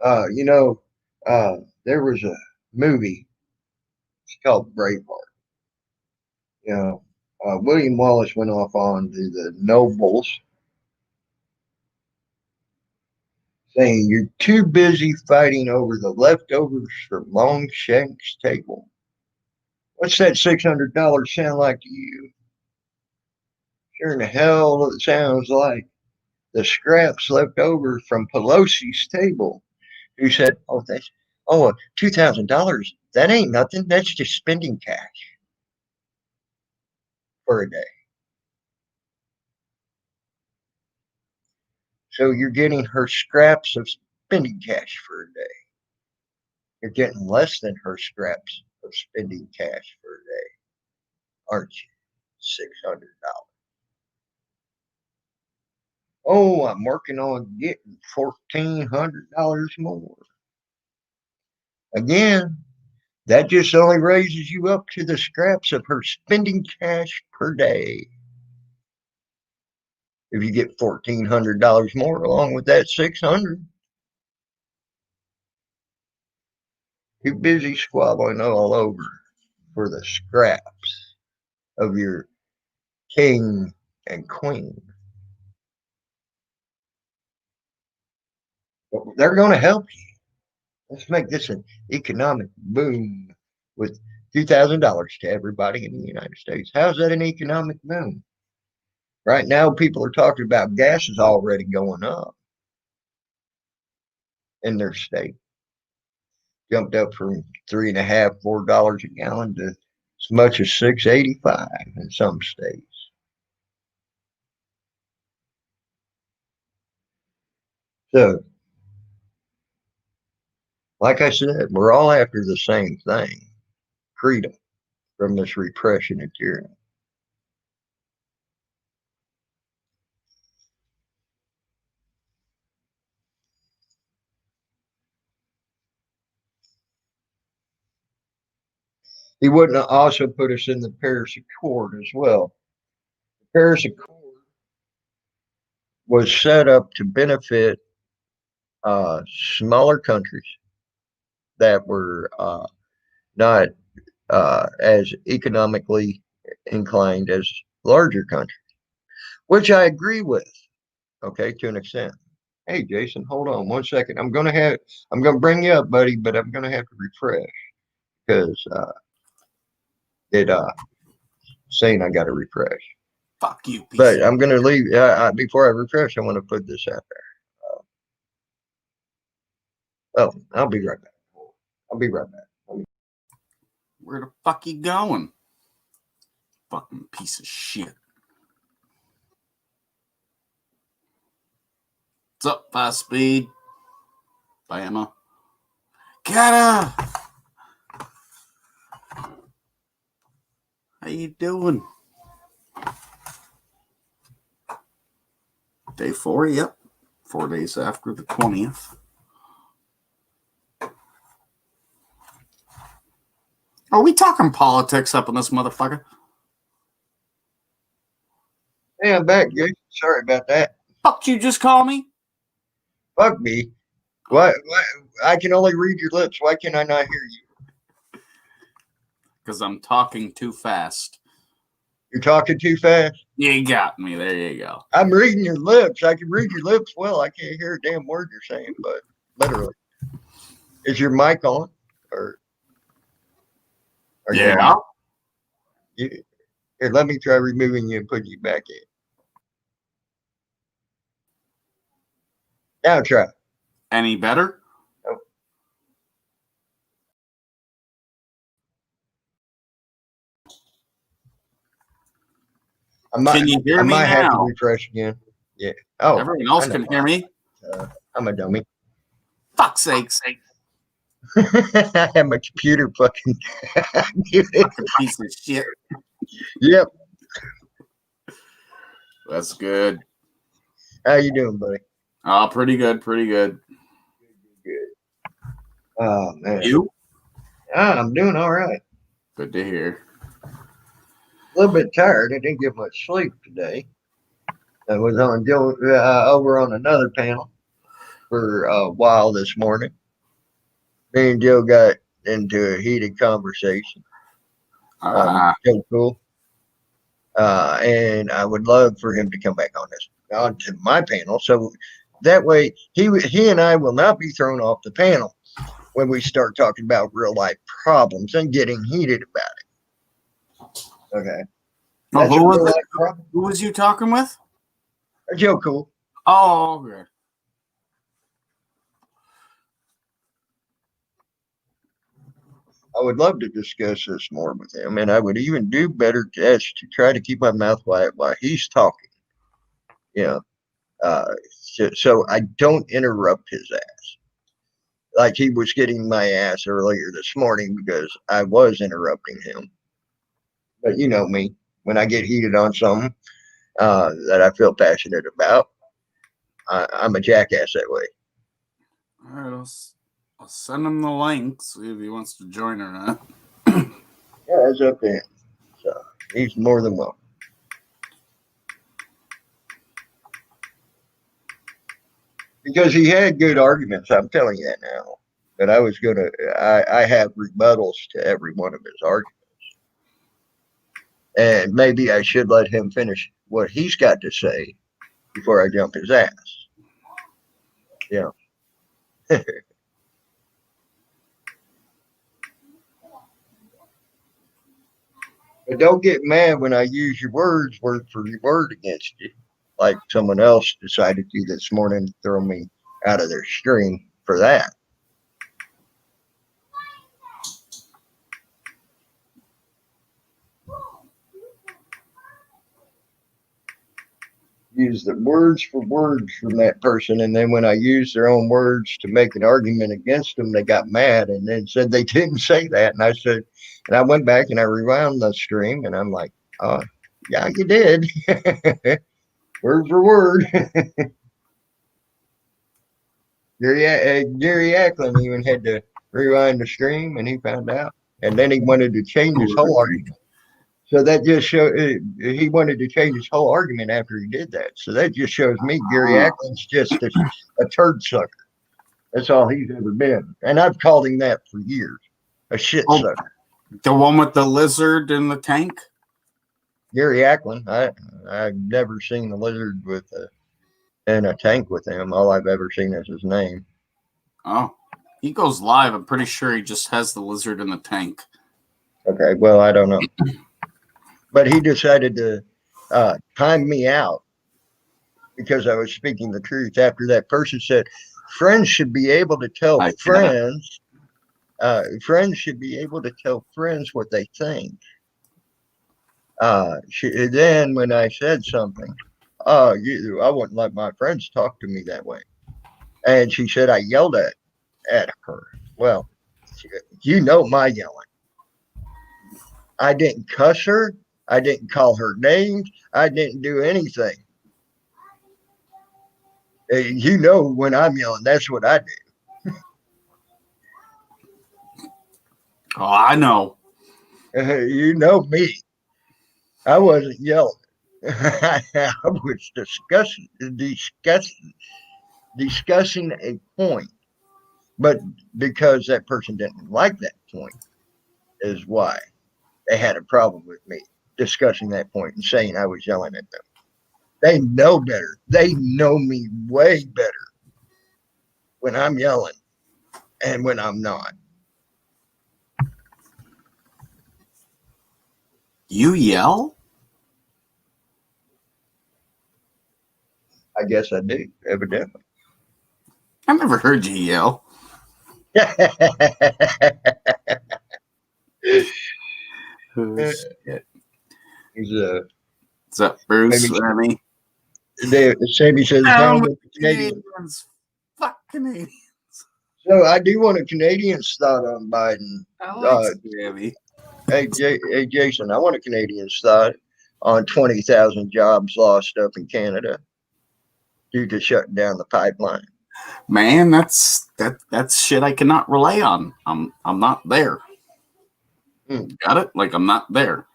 Uh, you know, there was a movie. It's called Braveheart. You know, William Wallace went off on to the nobles, saying, "You're too busy fighting over the leftovers from Longshank's table." What's that $600 sound like to you? Sure in the hell it sounds like the scraps left over from Pelosi's table. Who said, "Oh, $2,000. That ain't nothing. That's just spending cash for a day." So you're getting her scraps of spending cash for a day. You're getting less than her scraps of spending cash for a day, aren't you? $600. Oh, I'm working on getting $1,400 more. Again, that just only raises you up to the scraps of her spending cash per day. If you get $1,400 more along with that 600, too busy squabbling all over for the scraps of your king and queen. But they're going to help you. Let's make this an economic boom with $2,000 to everybody in the United States. How's that an economic boom? Right now, people are talking about gas is already going up in their state. Jumped up from $3.50, $4 a gallon to as much as $6.85 in some states. So, like I said, we're all after the same thing: freedom from this repression and tyranny. He wouldn't also put us in the Paris Accord as well. The Paris Accord was set up to benefit smaller countries that were not as economically inclined as larger countries, which I agree with. Okay, to an extent. Hey, Jason, hold on 1 second. I'm gonna bring you up, buddy, but I'm gonna have to refresh because it saying I got to refresh. Fuck you, piece But I'm gonna leave before I refresh. I want to put this out there. Oh, I'll be right back. I'll be right back. Where the fuck you going? Fucking piece of shit. What's up, Fast Speed? Bama. Kata! How you doing? Day 4, yep. 4 days after the 20th. Are we talking politics up in this motherfucker? Hey, I'm back, Jason. Sorry about that. Fuck you just call me? Fuck me. Why? I can only read your lips. Why can I not hear you? Because I'm talking too fast. You're talking too fast. You got me. There you go. I'm reading your lips. I can read your lips well. I can't hear a damn word you're saying, but literally. Is your mic on? Or Yeah. Here, let me try removing you and putting you back in. Now try. Any better? Oh. Can you hear me now? I might have to now? refresh again. Yeah. Oh. Everyone else can hear me. I'm a dummy. Fuck's sake. I have my computer fucking piece of shit. Yep. That's good. How you doing, buddy? Oh, pretty good. Pretty good. Good. Oh, man. You? I'm doing all right. Good to hear. A little bit tired. I didn't get much sleep today. I was on Joe over on another panel for a while this morning. Me and Joe got into a heated conversation. So cool. And I would love for him to come back onto my panel, so that way he and I will not be thrown off the panel when we start talking about real life problems and getting heated about it. Okay. Oh, who was you talking with? Joe Cool. Oh, okay. I would love to discuss this more with him, and I would even do better tests to try to keep my mouth quiet while he's talking. You know, so I don't interrupt his ass. Like he was getting my ass earlier this morning because I was interrupting him. But you know me, when I get heated on something that I feel passionate about, I'm a jackass that way. All right, I'll send him the link, see if he wants to join or not. Yeah, it's up to him. So he's more than welcome. Because he had good arguments, I'm telling you that now. But I have rebuttals to every one of his arguments. And maybe I should let him finish what he's got to say before I jump his ass. Yeah. But don't get mad when I use your words word for word against you. Like someone else decided to this morning to throw me out of their stream for that. Use the words for words from that person, and then when I used their own words to make an argument against them, they got mad and then said they didn't say that. And I said, and I went back and I rewound the stream, and I'm like, yeah, you did. Word for word. Gary Ackland even had to rewind the stream, and he found out. And then he wanted to change his whole argument. So that just showed he wanted to change his whole argument after he did that. So that just shows me Gary Ackland's just a turd sucker. That's all he's ever been. And I've called him that for years. A shit sucker. The one with the lizard in the tank? Gary Ackland. I've never seen a lizard in a tank with him. All I've ever seen is his name. Oh. He goes live. I'm pretty sure he just has the lizard in the tank. Okay, well, I don't know. But he decided to time me out because I was speaking the truth after that person said, friends should be able to tell friends. Friends should be able to tell friends what they think. Then when I said something, I wouldn't let my friends talk to me that way. And she said I yelled at her. Well, you know my yelling. I didn't cuss her. I didn't call her names. I didn't do anything. You know when I'm yelling, that's what I do. Oh, I know. You know me. I wasn't yelling. I was discussing a point. But because that person didn't like that point is why they had a problem with me discussing that point and saying I was yelling at them. They know better. They know me way better when I'm yelling and when I'm not. You yell? I guess I do, evidently. I never heard you yell. Oh, shit. What's up, Bruce? Remy? Sammy says, Canadians. Fuck Canadians. So I do want a Canadian's thought on Biden. I like Sammy. Hey, Jason, I want a Canadian's thought on 20,000 jobs lost up in Canada due to shutting down the pipeline. Man, that's shit I cannot rely on. I'm not there. Got it? Like I'm not there.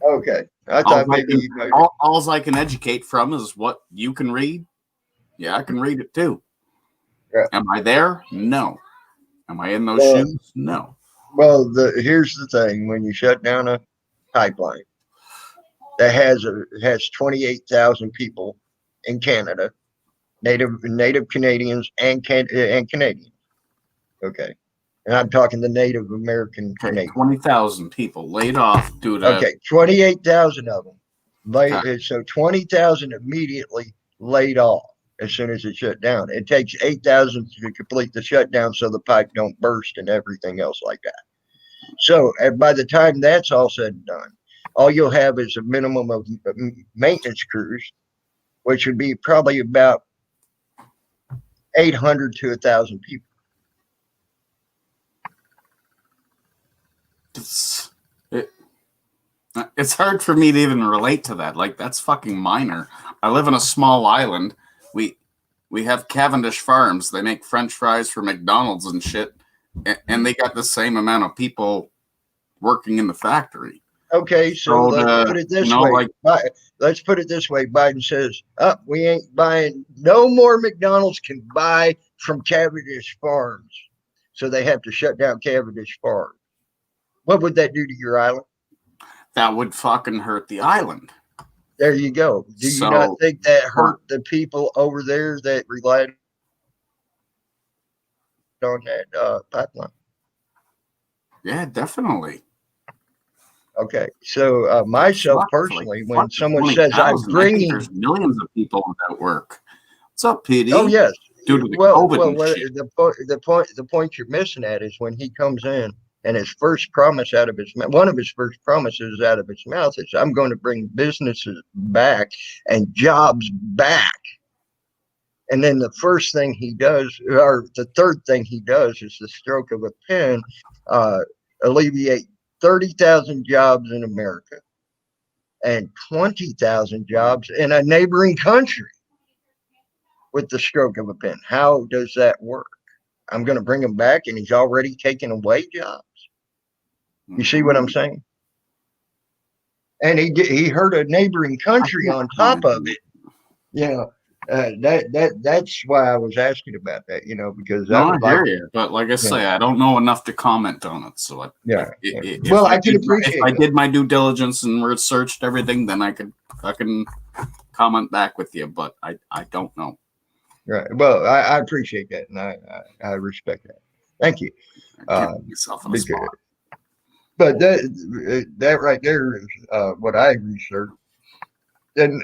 Okay. I thought maybe all I can educate from is what you can read. Yeah, I can read it too. Yeah. Am I there? No. Am I in those shoes? No. Well, here's the thing: when you shut down a pipeline that has 28,000 people in Canada, Native Canadians and Canadians. Okay, and I'm talking the Native American Canadians. 20,000 people laid off due to. Okay, 28,000 of them. So 20,000 immediately laid off as soon as it shut down. It takes 8,000 to complete the shutdown so the pipe don't burst and everything else like that. So by the time that's all said and done, all you'll have is a minimum of maintenance crews, which would be probably about 800 to 1,000 people. It's hard for me to even relate to that. Like, that's fucking minor. I live in a small island. We have Cavendish Farms. They make French fries for McDonald's and shit. and they got the same amount of people working in the factory. Okay, so let's put it this way. Like, let's put it this way. Biden says, we ain't buying, no more McDonald's can buy from Cavendish Farms. So they have to shut down Cavendish Farms. What would that do to your island? That would fucking hurt the island. There you go. Do you not think that hurt the people over there that relied on that pipeline? Yeah, definitely. Okay, so myself personally, when someone says I'm bringing, there's millions of people that work. What's up, PD? Oh yes, due to the COVID the point you're missing at is when he comes in and his first promise out of his mouth, one of his first promises out of his mouth is, I'm going to bring businesses back and jobs back. And then the first thing he does, or the third thing he does, is the stroke of a pen, alleviate 30,000 jobs in America and 20,000 jobs in a neighboring country with the stroke of a pen. How does that work? I'm going to bring him back and he's already taken away jobs. You see what I'm saying? And he hurt a neighboring country on top of it. That's why I was asking about that, because I hear you, but like I say, I don't know enough to comment on it. So I can appreciate. If I did my due diligence and researched everything, then I can comment back with you. But I don't know. Right. Well, I appreciate that, and I respect that. Thank you. Myself on the spot. But that right there is what I researched. And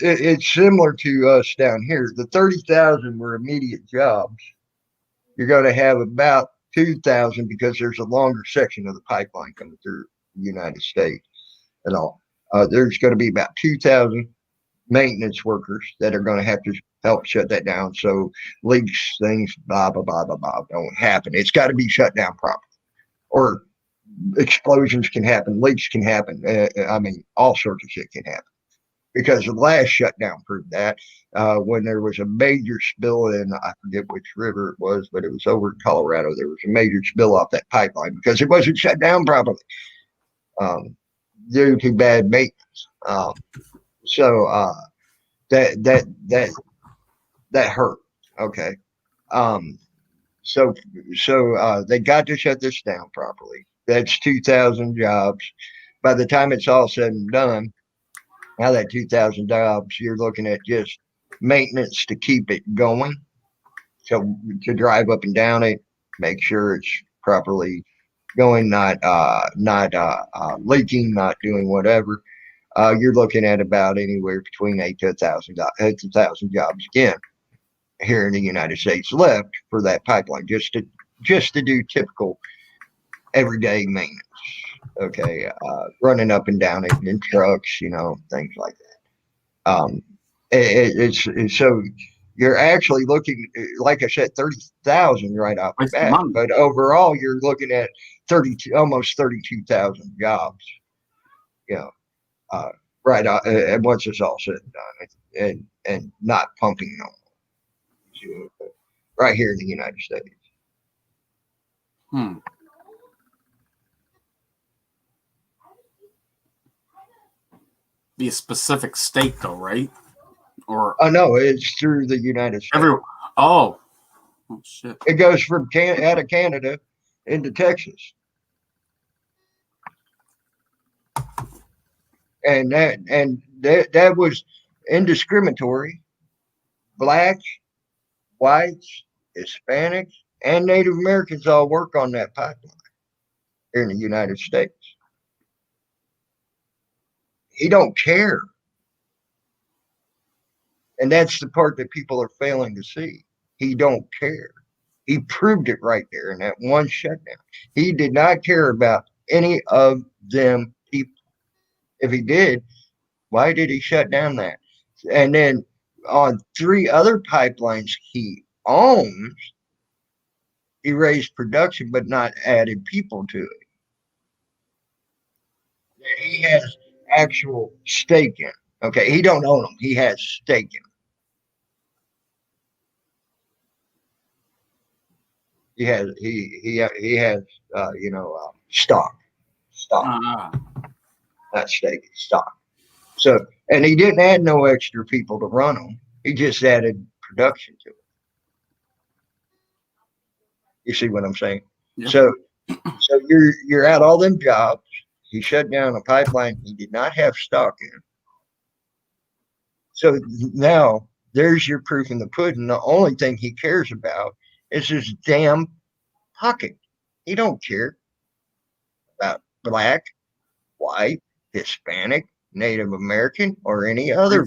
it's similar to us down here. The 30,000 were immediate jobs. You're going to have about 2,000 because there's a longer section of the pipeline coming through the United States and all. There's going to be about 2,000 maintenance workers that are going to have to help shut that down. So leaks, things, blah, blah, blah, blah, blah, don't happen. It's got to be shut down properly. Or explosions can happen, leaks can happen. All sorts of shit can happen. Because the last shutdown proved that when there was a major spill in, I forget which river it was, but it was over in Colorado. There was a major spill off that pipeline because it wasn't shut down properly due to bad maintenance. So that hurt. Okay. So they got to shut this down properly. That's 2,000 jobs. By the time it's all said and done, now that 2,000 jobs, you're looking at just maintenance to keep it going. So to drive up and down it, make sure it's properly going, not leaking, not doing whatever. You're looking at about anywhere between 8,000 to 1,000 jobs again here in the United States left for that pipeline, just to do typical everyday maintenance. Okay, running up and down it in trucks, things like that. It's so you're actually looking, like I said, 30,000 right off the bat, but overall you're looking at almost 32,000 jobs. Right off, and once it's all said and done, and not pumping no more, right here in the United States. Be a specific state though, right? Or no, it's through the United States. Oh shit! It goes from out of Canada into Texas, and that was indiscriminatory. Blacks, whites, Hispanics, and Native Americans all work on that pipeline here in the United States. He don't care. And that's the part that people are failing to see. He don't care. He proved it right there in that one shutdown. He did not care about any of them people. If he did, why did he shut down that? And then on 3 other pipelines he owns, he raised production but not added people to it. He has actual stake in. Okay, he don't own them. He has stake in them. he has stock, Ah, not stake, it's stock. So, and he didn't add no extra people to run them. He just added production to it. You see what I'm saying? yeah. So you're out all them jobs. He shut down a pipeline he did not have stock in. So now there's your proof in the pudding. The only thing he cares about is his damn pocket. He don't care about black, white, Hispanic, Native American, or any other.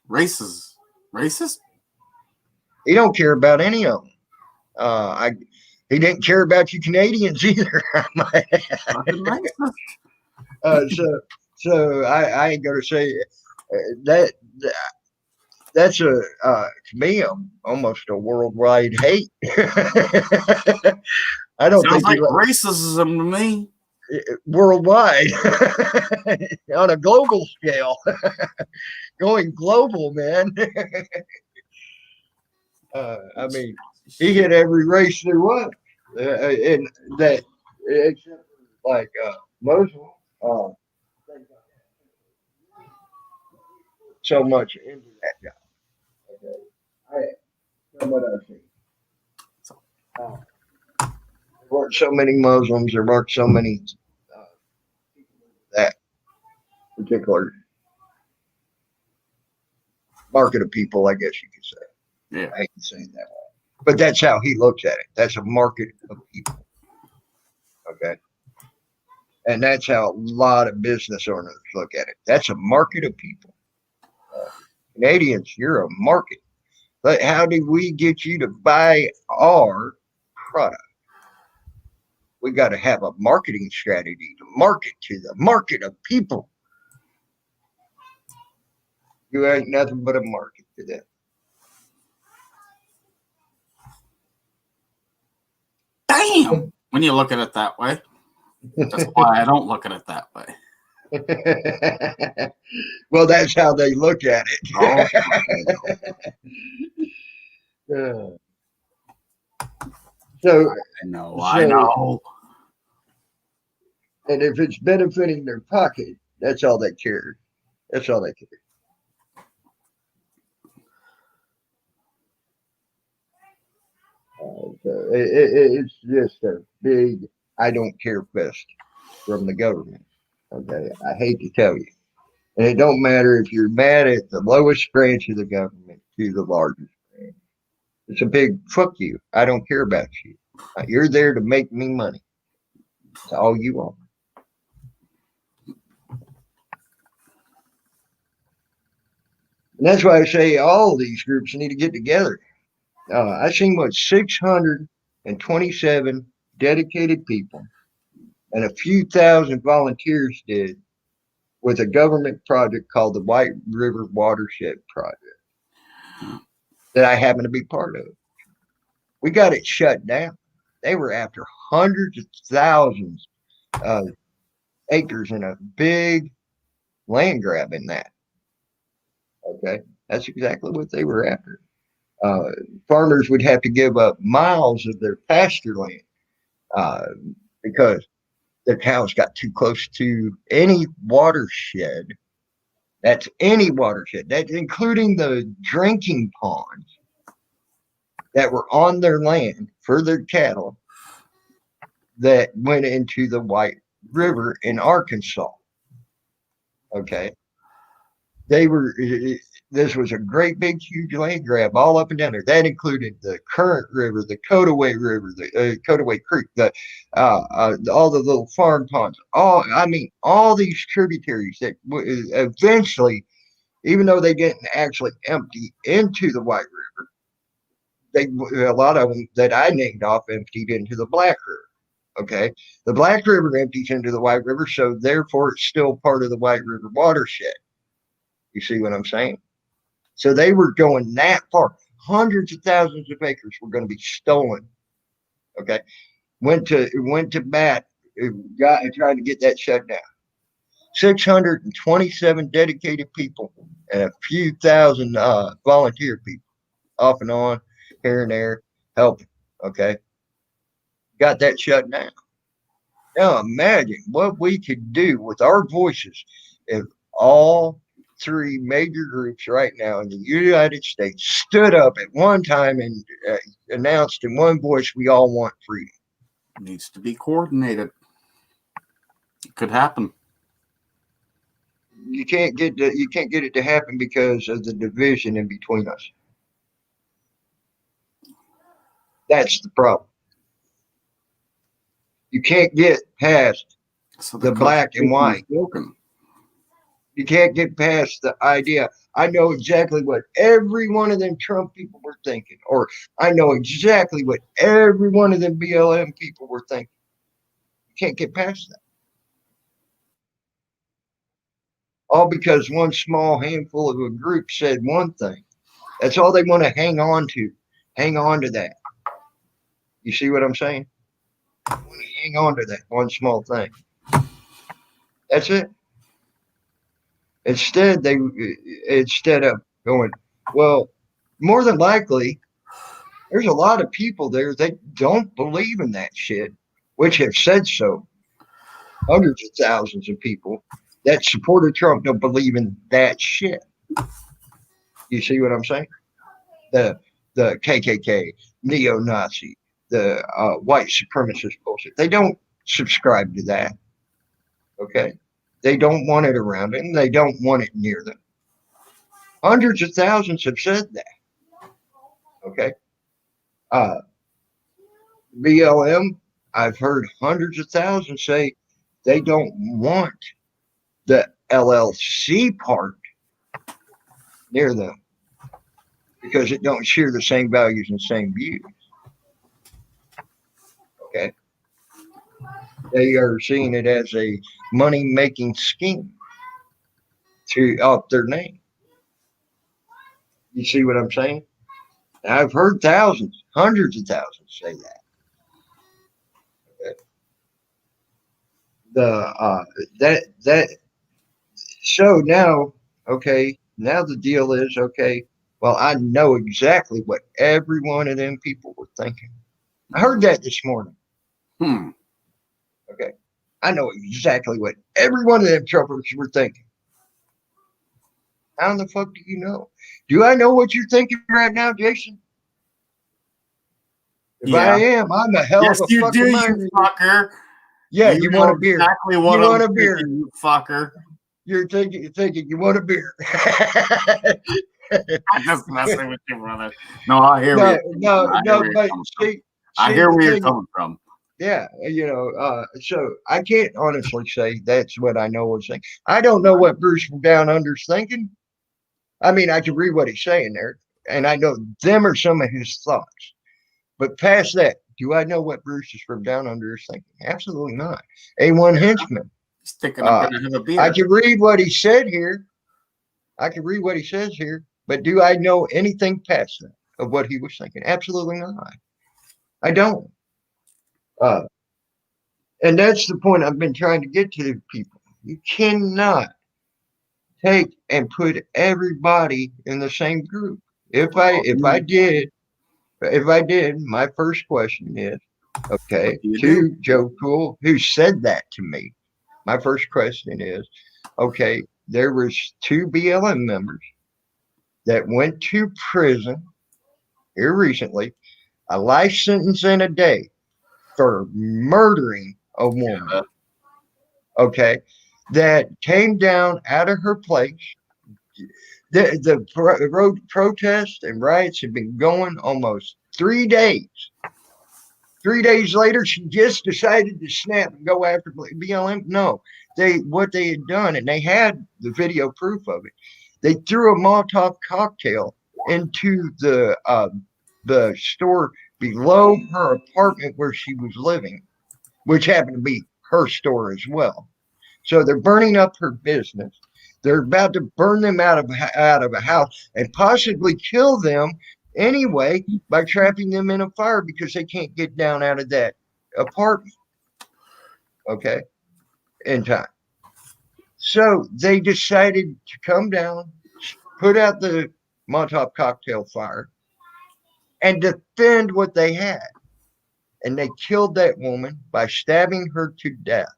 Racist. He don't care about any of them. He didn't care about you Canadians either. Fucking racist. So I ain't gonna say that. That's to me almost a worldwide hate. I don't Sounds think like racism to me. worldwide on a global scale, going global, man. I mean, he hit every race there was, and that except like Muslim. Uh, so much into that guy. Okay, from what I've seen, uh, there weren't so many Muslims. There weren't so many that particular market of people. I guess you could say. Yeah. I hate to say it that way, but that's how he looks at it. That's a market of people. Okay. And that's how a lot of business owners look at it. That's a market of people. Canadians, you're a market. But how do we get you to buy our product? We got to have a marketing strategy to market to the market of people. You ain't nothing but a market to them. Damn. When you look at it that way. That's why I don't look at it that way. Well, that's how they look at it. So I know. And if it's benefiting their pocket, that's all they care. That's all they care. It's just a big I don't care fest from the government. Okay, I hate to tell you, and it don't matter if you're mad at the lowest branch of the government to the largest branch. It's a big fuck you. I don't care about you. You're there to make me money. That's all you are. And that's why I say all these groups need to get together. I seen what 627 dedicated people and a few thousand volunteers did with a government project called the White River Watershed Project that I happen to be part of. We got it shut down. They were after hundreds of thousands of acres in a big land grab in that. Okay, that's exactly what they were after. Farmers would have to give up miles of their pasture land because the cows got too close to any watershed. That's any watershed. That's including the drinking ponds that were on their land for their cattle that went into the White River in Arkansas. Okay. This was a great big huge land grab all up and down there. That included the Current River, the Cotaway River, the Cotaway Creek, all the little farm ponds, all these tributaries that eventually, even though they didn't actually empty into the White River, a lot of them that I named off emptied into the Black River. Okay, the Black River empties into the White River, so therefore it's still part of the White River watershed. You see what I'm saying? So they were going that far. Hundreds of thousands of acres were going to be stolen. Okay, went to bat, tried to get that shut down. 627 dedicated people and a few thousand volunteer people, off and on, here and there, helping. Okay. Got that shut down. Now imagine what we could do with our voices if all three major groups right now in the United States stood up at one time and announced in one voice, we all want freedom. It needs to be coordinated. It could happen. You can't get it to happen because of the division in between us. That's the problem. You can't get past the black and white. You can't get past the idea. I know exactly what every one of them Trump people were thinking, or I know exactly what every one of them BLM people were thinking. You can't get past that. All because one small handful of a group said one thing. That's all they want to hang on to. Hang on to that. You see what I'm saying? They want to hang on to that one small thing. That's it. Instead of going, well, more than likely, there's a lot of people there that don't believe in that shit, which have said so. Hundreds of thousands of people that supported Trump don't believe in that shit. You see what I'm saying? The KKK, neo-Nazi, the white supremacist bullshit. They don't subscribe to that. Okay? They don't want it around them. They don't want it near them. Hundreds of thousands have said that. Okay? BLM, I've heard hundreds of thousands say they don't want the LLC part near them because it don't share the same values and same views. Okay? They are seeing it as a money-making scheme to up their name. You see what I'm saying? I've heard thousands, hundreds of thousands say that. Okay. So now, okay, now the deal is, okay, well, I know exactly what every one of them people were thinking. I heard that this morning. Okay. I know exactly what every one of them Trumpers were thinking. How in the fuck do you know? Do I know what you're thinking right now, Jason? If I am, I'm a hell of a fucking mind. You fucker. Yeah, you want a beer. Exactly what you want a beer, thinking, you fucker. You're thinking you want a beer. I'm just messing with you, brother. No, I hear where I hear where you're coming from. Yeah, so I can't honestly say that's what I know was saying. I don't know what Bruce from Down Under's thinking. I mean, I can read what he's saying there, and I know them are some of his thoughts. But past that, do I know what Bruce is from Down Under is thinking? Absolutely not. A1 henchman. He's thinking I'm going to have a beer. I can read what he said here. I can read what he says here, but do I know anything past that of what he was thinking? Absolutely not. I don't. And that's the point I've been trying to get to people. You cannot take and put everybody in the same group. If I did, my first question is, okay, to Joe Cool, who said that to me. My first question is, okay, there was 2 BLM members that went to prison here recently, a life sentence in a day for murdering a woman. Okay, that came down out of her place. The road protests and riots have been going almost 3 days. 3 days later, she just decided to snap and go after BLM. No, what they had done, and they had the video proof of it. They threw a Molotov cocktail into the store below her apartment where she was living, which happened to be her store as well. So they're burning up her business. They're about to burn them out of a house and possibly kill them anyway by trapping them in a fire because they can't get down out of that apartment. Okay, in time. So they decided to come down, put out the Molotov cocktail fire, and defend what they had. And they killed that woman by stabbing her to death.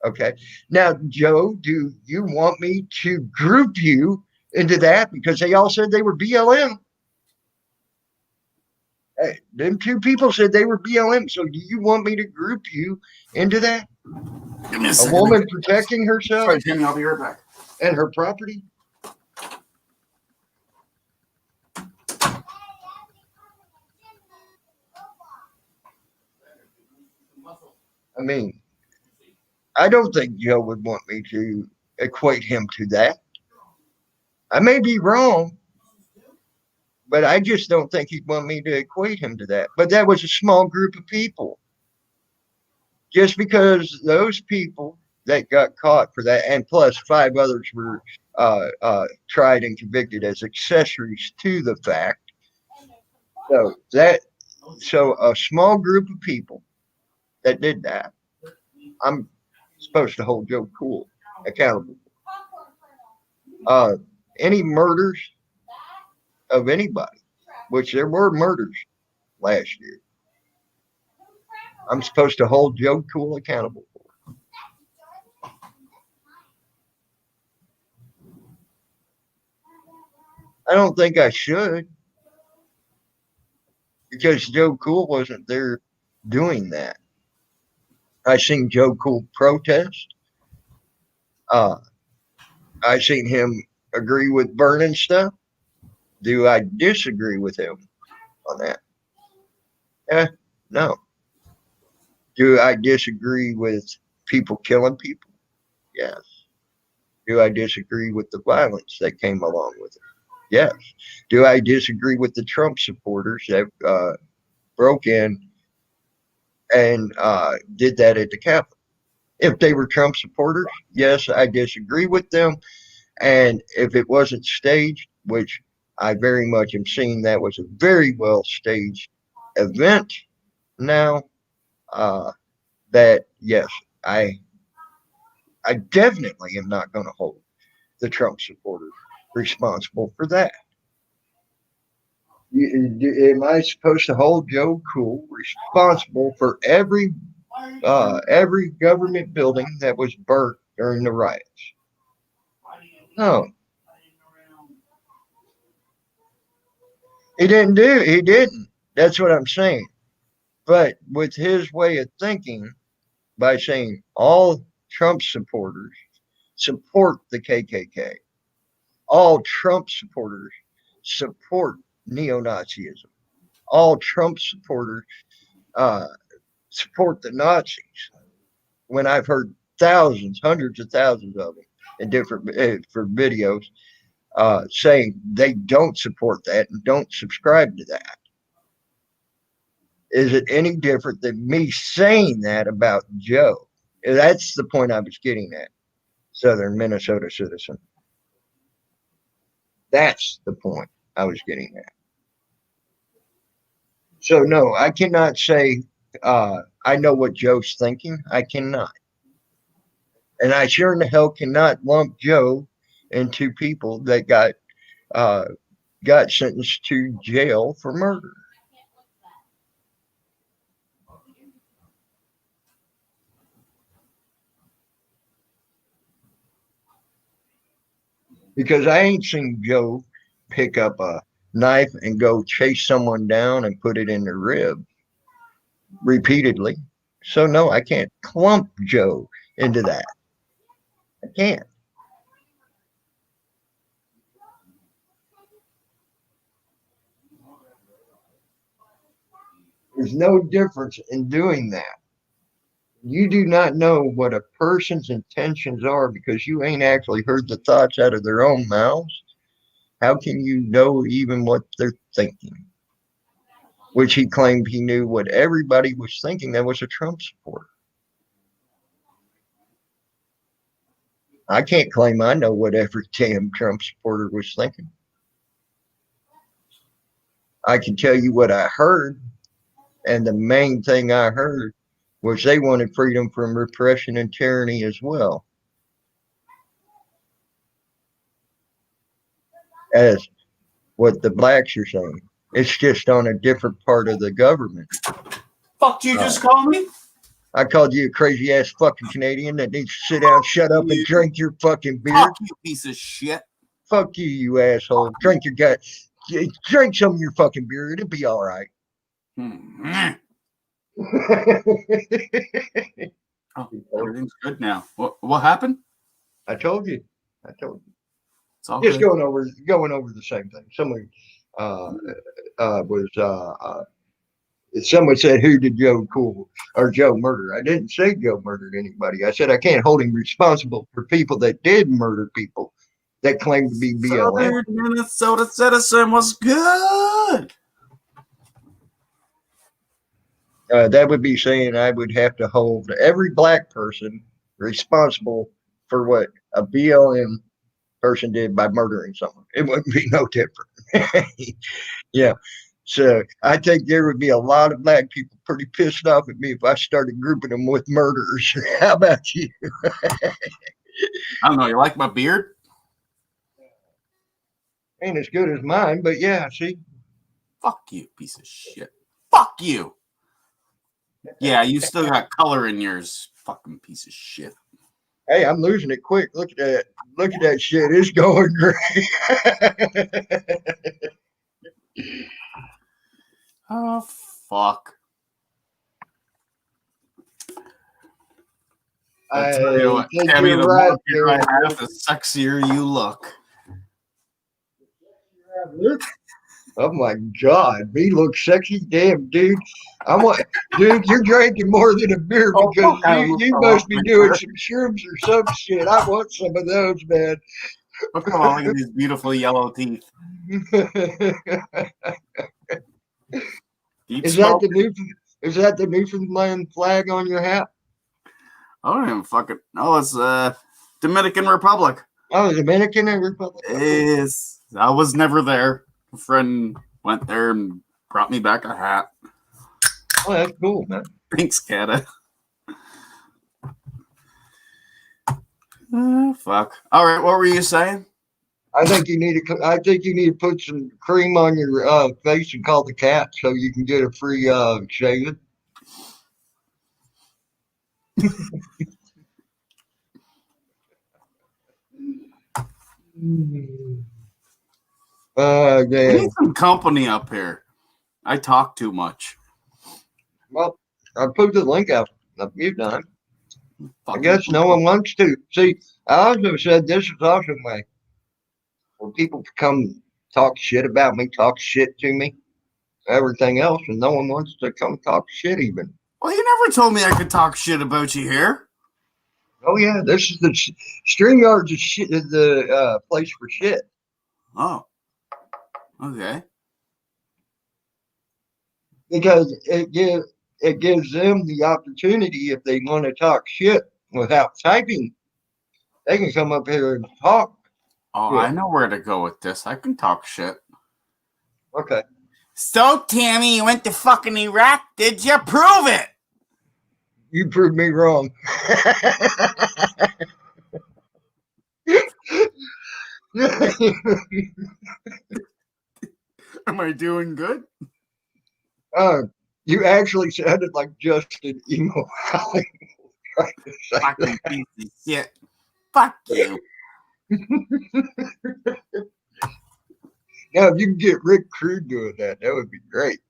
Okay. Now, Joe, do you want me to group you into that? Because they all said they were BLM. Them two people said they were BLM. So do you want me to group you into that? Give me a A second. woman protecting herself Sorry, Timmy, I'll be right back. and her property? I mean, I don't think Joe would want me to equate him to that. I may be wrong, but I just don't think he'd want me to equate him to that. But that was a small group of people. Just because those people that got caught for that, and plus 5 others were tried and convicted as accessories to the fact. So a small group of people that did that, I'm supposed to hold Joe Cool accountable. Any murders of anybody, which there were murders last year, I'm supposed to hold Joe Cool accountable for. I don't think I should, because Joe Cool wasn't there doing that. I seen Joe Cool protest. I seen him agree with burning stuff. Do I disagree with him on that? No. Do I disagree with people killing people? Yes. Do I disagree with the violence that came along with it? Yes. Do I disagree with the Trump supporters that broke in and did that at the Capitol? If they were Trump supporters, yes, I disagree with them. And if it wasn't staged, which I very much am seeing that was a very well staged event now, that yes, I definitely am not going to hold the Trump supporters responsible for that. Am I supposed to hold Joe Cool responsible for every government building that was burnt during the riots? No. He didn't. That's what I'm saying. But with his way of thinking, by saying all Trump supporters support the KKK, all Trump supporters support neo-Nazism, all Trump supporters support the Nazis, when I've heard thousands, hundreds of thousands of them in different for videos saying they don't support that and don't subscribe to that. Is it any different than me saying that about Joe? That's the point I was getting at, Southern Minnesota citizen. That's the point I was getting at. So no, I cannot say I know what Joe's thinking. I cannot. And I sure in the hell cannot lump Joe into people that got sentenced to jail for murder. Because I ain't seen Joe pick up a knife and go chase someone down and put it in their rib repeatedly. So no, I can't clump Joe into that. I can't. There's no difference in doing that. You do not know what a person's intentions are because you ain't actually heard the thoughts out of their own mouths. How can you know even what they're thinking? Which he claimed he knew what everybody was thinking that was a Trump supporter. I can't claim I know what every damn Trump supporter was thinking. I can tell you what I heard, and the main thing I heard was they wanted freedom from repression and tyranny as well as what the blacks are saying. It's just on a different part of the government. Fuck you just called me? I called you a crazy ass fucking Canadian that needs to sit down, shut up, and drink your fucking beer. Fuck you, piece of shit. Fuck you, you asshole. Drink your gut. Drink some of your fucking beer. It'll be all right. Oh, everything's good now. What happened? I told you. It's all Just good. going over the same thing. Someone said, who did Joe murder? I didn't say Joe murdered anybody. I said I can't hold him responsible for people that did murder people that claim to be BLM. Southern Minnesota Citizen was good. That would be saying I would have to hold every black person responsible for what a BLM person did by murdering someone. It wouldn't be no different. Yeah. So I think there would be a lot of black people pretty pissed off at me if I started grouping them with murderers. How about you? I don't know. You like my beard? Ain't as good as mine, but yeah, see. Fuck you, piece of shit. Fuck you. Yeah, you still got color in yours, fucking piece of shit. Hey, I'm losing it quick. Look at that. Look at that shit. It's going great. Oh, fuck. I tell you what, Tammy, the more beer I have, the sexier you look. Oh my God, me look sexy, damn dude. Dude, you're drinking more than a beer because you must be doing some shrooms or some shit. I want some of those, man. Look at all of these beautiful yellow teeth. Is that the Newfoundland flag on your hat? I don't even fucking know. It's Dominican Republic. Oh, Dominican Republic. Yes. I was never there. A friend went there and brought me back a hat. Oh, that's cool, man. Thanks, Kata. Fuck. All right, what were you saying? I think you need to put some cream on your face and call the cat so you can get a free shaving. We Yeah. need some company up here. I talk too much. Well, I put the link out a few times. I Fucking guess no one wants to. See, I also said this is also my when people come talk shit about me, talk shit to me, everything else, and no one wants to come talk shit even. Well, you never told me I could talk shit about you here. Oh yeah, this is the StreamYard's the place for shit. Oh, okay. Because it gives them the opportunity if they want to talk shit without typing, they can come up here and talk. Oh, Yeah. I know where to go with this. I can talk shit. Okay. So, Tammy, you went to fucking Iraq. Did you prove it? You proved me wrong. Am I doing good? You actually sounded like Justin Emo. Fucking piece of shit. Fuck you. Now, if you can get Rick Crude doing that would be great.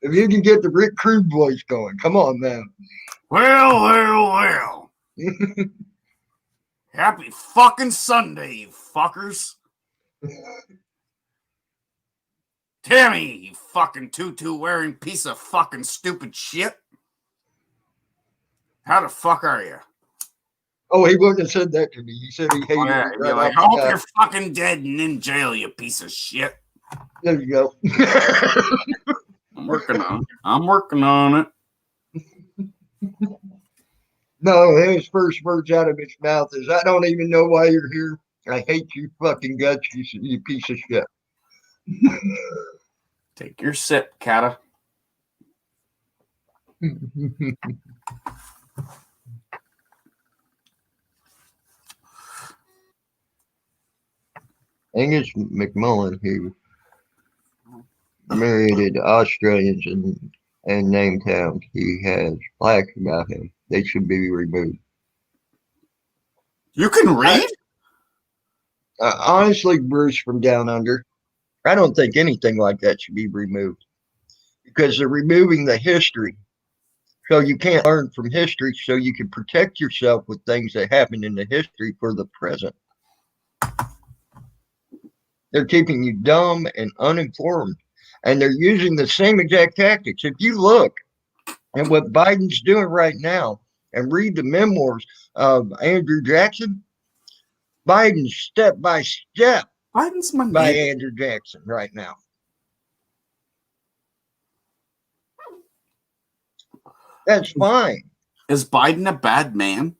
If you can get the Rick Crude voice going, come on, man. Well. Happy fucking Sunday, you fuckers. Tammy, you fucking tutu wearing piece of fucking stupid shit. How the fuck are you? Oh, he wouldn't have said that to me. He said he hated me. He'd be like, I hope you're fucking dead and in jail, you piece of shit. There you go. I'm working on it. No, his first words out of his mouth is, I don't even know why you're here. I hate you fucking guts, you piece of shit. Take your sip, Kata. Angus McMullen, who married Australians and named towns. He has plaques about him. They should be removed. You can read? Honestly, Bruce from Down Under, I don't think anything like that should be removed because they're removing the history. So you can't learn from history so you can protect yourself with things that happened in the history for the present. They're keeping you dumb and uninformed. And they're using the same exact tactics. If you look at what Biden's doing right now and read the memoirs of Andrew Jackson, Biden's step by step Biden's my by man. Andrew Jackson right now. That's fine. Is Biden a bad man?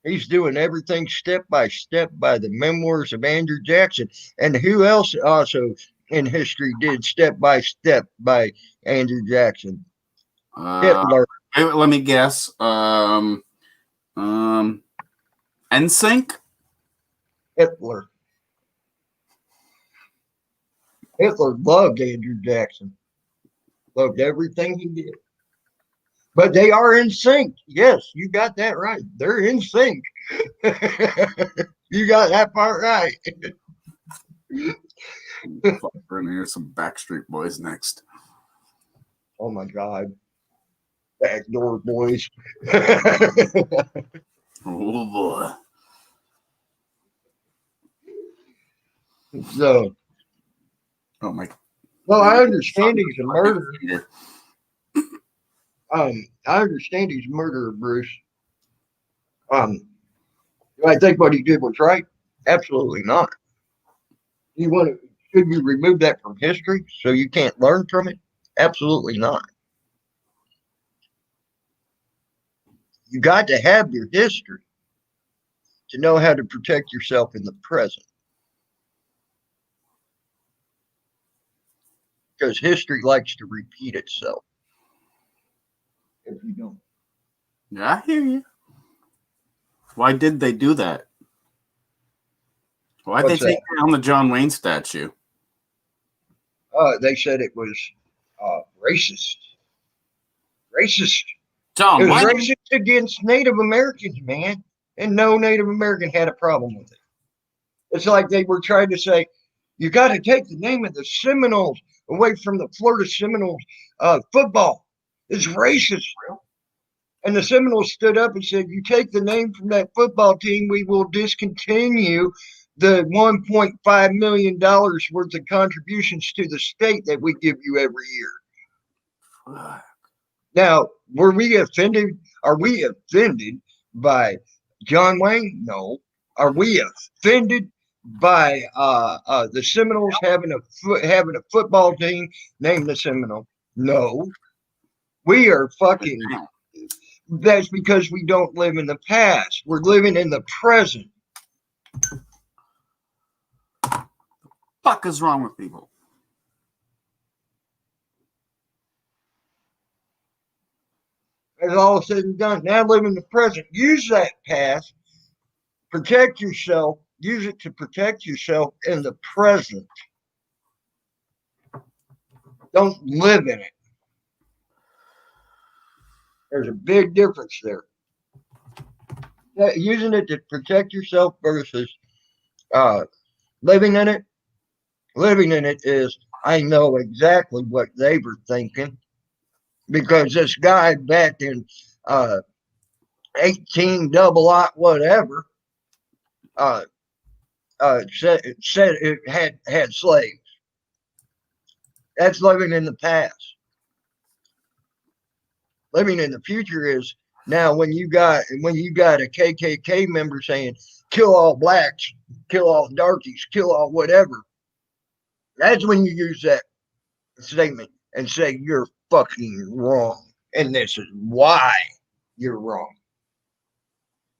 He's doing everything step by the memoirs of Andrew Jackson. And who else also in history did step by Andrew Jackson? Hitler. Let me guess. NSYNC? Hitler. Hitler loved Andrew Jackson. Loved everything he did. But they are in sync. Yes, you got that right. They're in sync. You got that part right. We're going to hear some Backstreet Boys next. Oh my God. Backdoor Boys. Oh boy. So. Oh my. Well, I understand he's a murderer. I understand he's a murderer, Bruce. Do I think what he did was right? Absolutely not. Should you remove that from history so you can't learn from it? Absolutely not. You got to have your history to know how to protect yourself in the present. Because history likes to repeat itself. If you don't. Yeah, I hear you. Why did they do that? Why'd they take down the John Wayne statue? They said it was racist. Racist. John, it was racist against Native Americans, man. And no Native American had a problem with it. It's like they were trying to say, you got to take the name of the Seminoles away from the Florida Seminoles football. It's racist, bro. And the Seminoles stood up and said, you take the name from that football team, we will discontinue the $1.5 million worth of contributions to the state that we give you every year. Now, were we offended? Are we offended by John Wayne? No. Are we offended by the Seminoles having a football team named the Seminole? No. We are fucking. That's because we don't live in the past. We're living in the present. Fuck is wrong with people? As all said and done, now live in the present. Use that past. Protect yourself. Use it to protect yourself in the present. Don't live in it. There's a big difference there. Using it to protect yourself versus living in it. Living in it is, I know exactly what they were thinking because this guy back in 18 double ought whatever said it had slaves. That's living in the past. Living in the future is now when you got a KKK member saying kill all blacks, kill all darkies, kill all whatever. That's when you use that statement and say you're fucking wrong, and this is why you're wrong.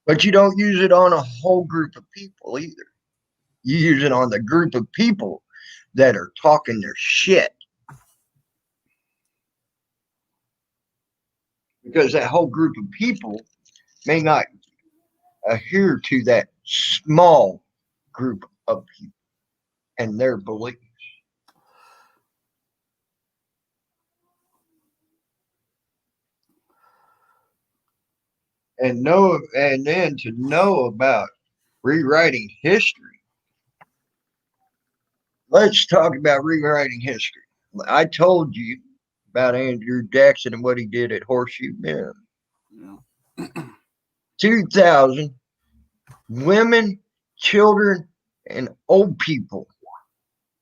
But you don't use it on a whole group of people either. You use it on the group of people that are talking their shit. Because that whole group of people may not adhere to that small group of people. and their beliefs. And then to know about rewriting history. Let's talk about rewriting history. I told you about Andrew Jackson and what he did at Horseshoe Bend. Yeah. 2,000 women, children, and old people.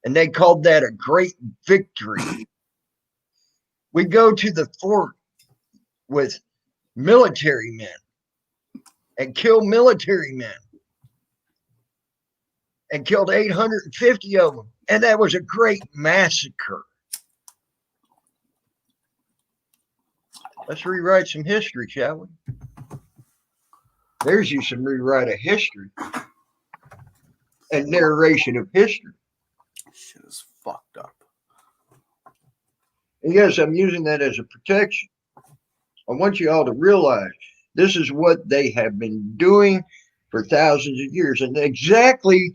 And they called that a great victory. We go to the fort with military men and kill military men and killed 850 of them. And that was a great massacre. Let's rewrite some history, shall we? There's you some rewrite of history and narration of history. Shit is fucked up. And yes, I'm using that as a protection. I want you all to realize this is what they have been doing for thousands of years, and exactly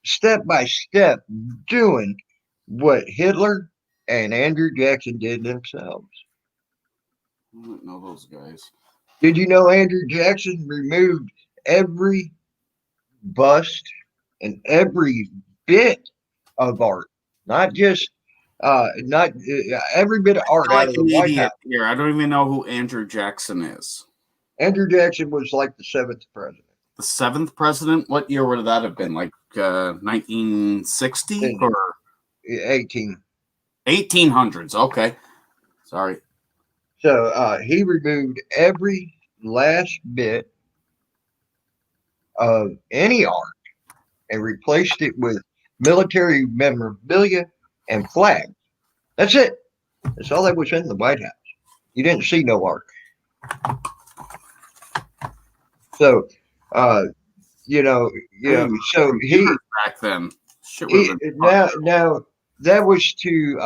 step by step doing what Hitler and Andrew Jackson did themselves. I don't know those guys. Did you know Andrew Jackson removed every bust and every bit of art, not just not every bit of art out of the White House? Here, I don't even know who Andrew Jackson is. Andrew Jackson was like the 7th president. The 7th president? What year would that have been? Like 1960 or 1800s? Okay, sorry. So he removed every last bit of any art and replaced it with military memorabilia and flags. That's it. That's all that was in the White House. You didn't see no art. So, so he back then. Now that was he's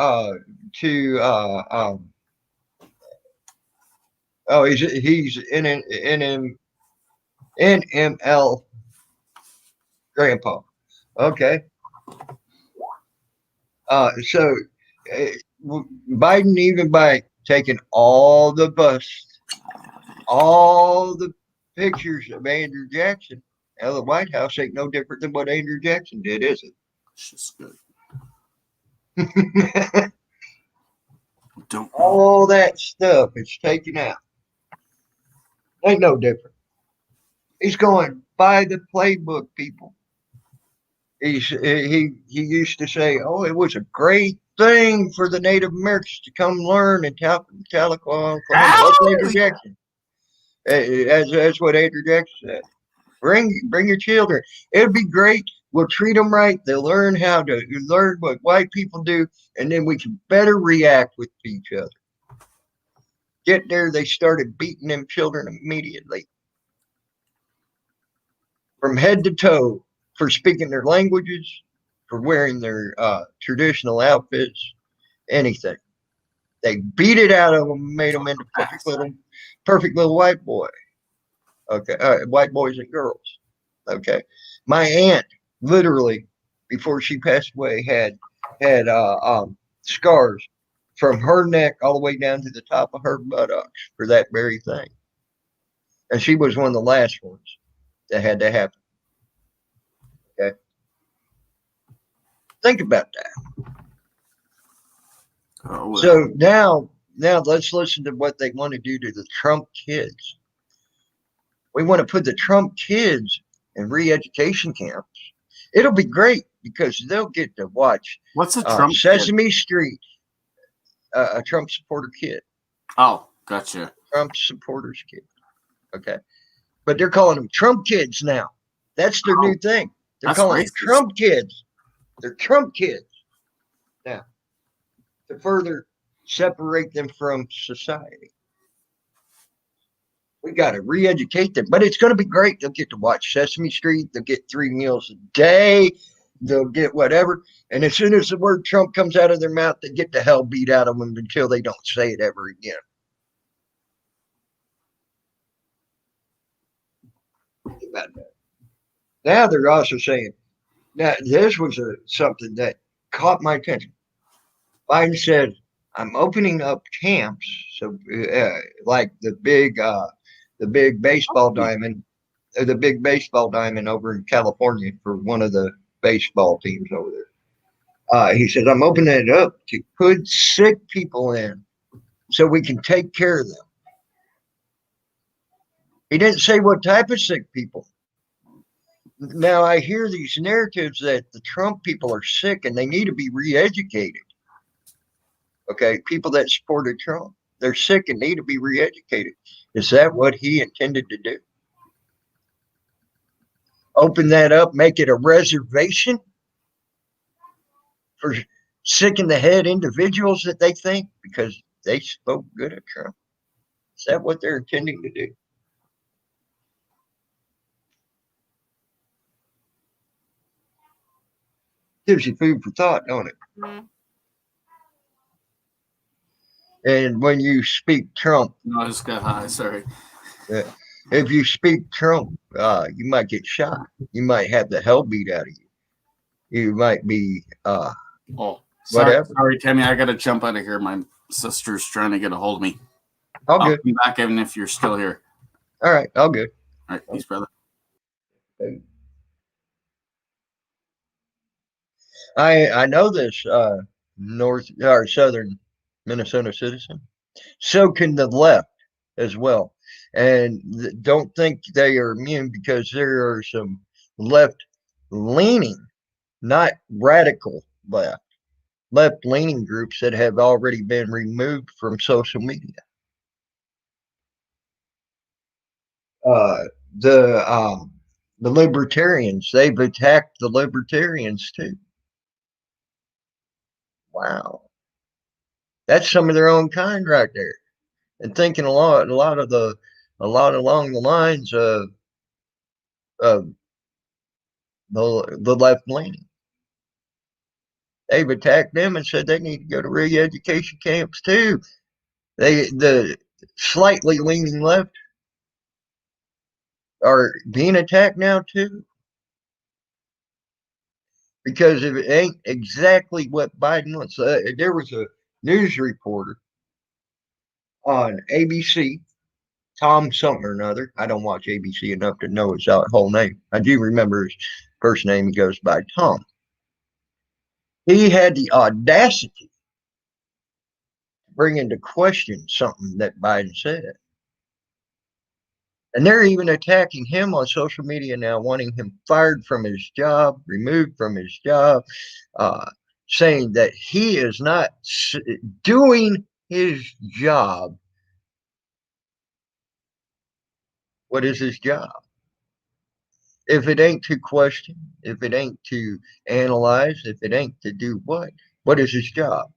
NML grandpa. Okay. So Biden, even by taking all the busts, all the pictures of Andrew Jackson out of the White House, ain't no different than what Andrew Jackson did, is it? It's just good. All that stuff is taken out. Ain't no different. He's going by the playbook, people. He used to say, "Oh, it was a great thing for the Native Americans to come learn in Tahlequah, Oklahoma." That's Andrew Jackson. That's what Andrew Jackson said. Bring your children. It'll be great. We'll treat them right. They'll learn how to learn what white people do, and then we can better react with each other. Get there, they started beating them children immediately, from head to toe, for speaking their languages, for wearing their traditional outfits, anything. They beat it out of them, made them into perfect little white boy. Okay, white boys and girls. Okay, my aunt literally, before she passed away, had scars from her neck all the way down to the top of her buttocks for that very thing, and she was one of the last ones that had to happen. Okay, think about that. Oh, well. So now let's listen to what they want to do to the Trump kids. We want to put the Trump kids in re-education camps. It'll be great because they'll get to watch what's a Trump Sesame Street, a Trump supporter kid. Oh, gotcha. Trump supporters kid. Okay, but they're calling them Trump kids now. That's their new thing. They're calling them Trump kids. They're Trump kids now, to further separate them from society. We got to re-educate them, but it's going to be great. They'll get to watch Sesame Street. They'll get 3 meals a day. They'll get whatever. And as soon as the word Trump comes out of their mouth, they get the hell beat out of them until they don't say it ever again. Think about that. Now they're also saying Now, this was something that caught my attention. Biden said, "I'm opening up camps, so like the big baseball diamond, the big baseball diamond over in California for one of the baseball teams over there." He says, "I'm opening it up to put sick people in, so we can take care of them." He didn't say what type of sick people. Now I hear these narratives that the Trump people are sick and they need to be re-educated. Okay, people that supported Trump, they're sick and need to be re-educated. Is that what he intended to do? Open that up, make it a reservation for sick in the head individuals that they think because they spoke good at Trump? Is that what they're intending to do? Gives you food for thought, don't it? Mm-hmm. And when you speak Trump, no, I just got high. Sorry. If you speak Trump, you might get shot. You might have the hell beat out of you. You might be whatever. Sorry, Tammy. I got to jump out of here. My sister's trying to get a hold of me. All good. I'll be back even if you're still here. All right. All good. All right. Peace, brother. I know this north or southern Minnesota citizen. So can the left as well. And don't think they are immune because there are some left leaning, not radical left leaning groups that have already been removed from social media. The libertarians, they've attacked the libertarians too. Wow. That's some of their own kind right there. And thinking a lot along the lines of the left leaning. They've attacked them and said they need to go to re-education camps too. The slightly leaning left are being attacked now too. Because if it ain't exactly what Biden wants, there was a news reporter on ABC, Tom something or another. I don't watch ABC enough to know his whole name. I do remember his first name. He goes by Tom. He had the audacity to bring into question something that Biden said. And they're even attacking him on social media now, wanting him fired from his job, removed from his job, saying that he is not doing his job. What is his job? If it ain't to question, if it ain't to analyze, if it ain't to do what is his job?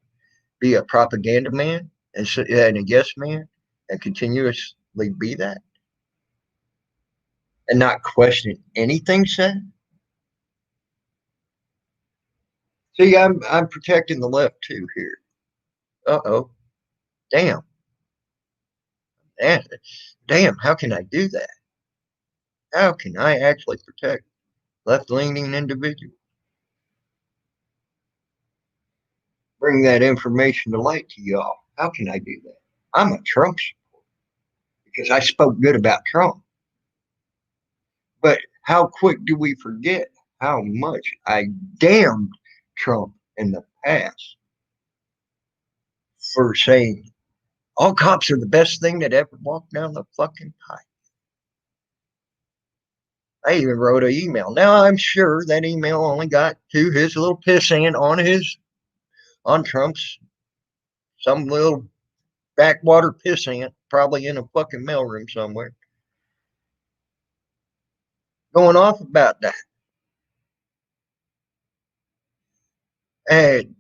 Be a propaganda man and a yes man and continuously be that and not question anything said? See, I'm protecting the left too here. Uh-oh. Damn. Damn, how can I do that? How can I actually protect left-leaning individuals? Bring that information to light to y'all. How can I do that? I'm a Trump supporter because I spoke good about Trump. But how quick do we forget how much I damned Trump in the past for saying all cops are the best thing that ever walked down the fucking pipe? I even wrote an email. Now I'm sure that email only got to his little pissant on Trump's some little backwater pissant, probably in a fucking mailroom somewhere, going off about that. And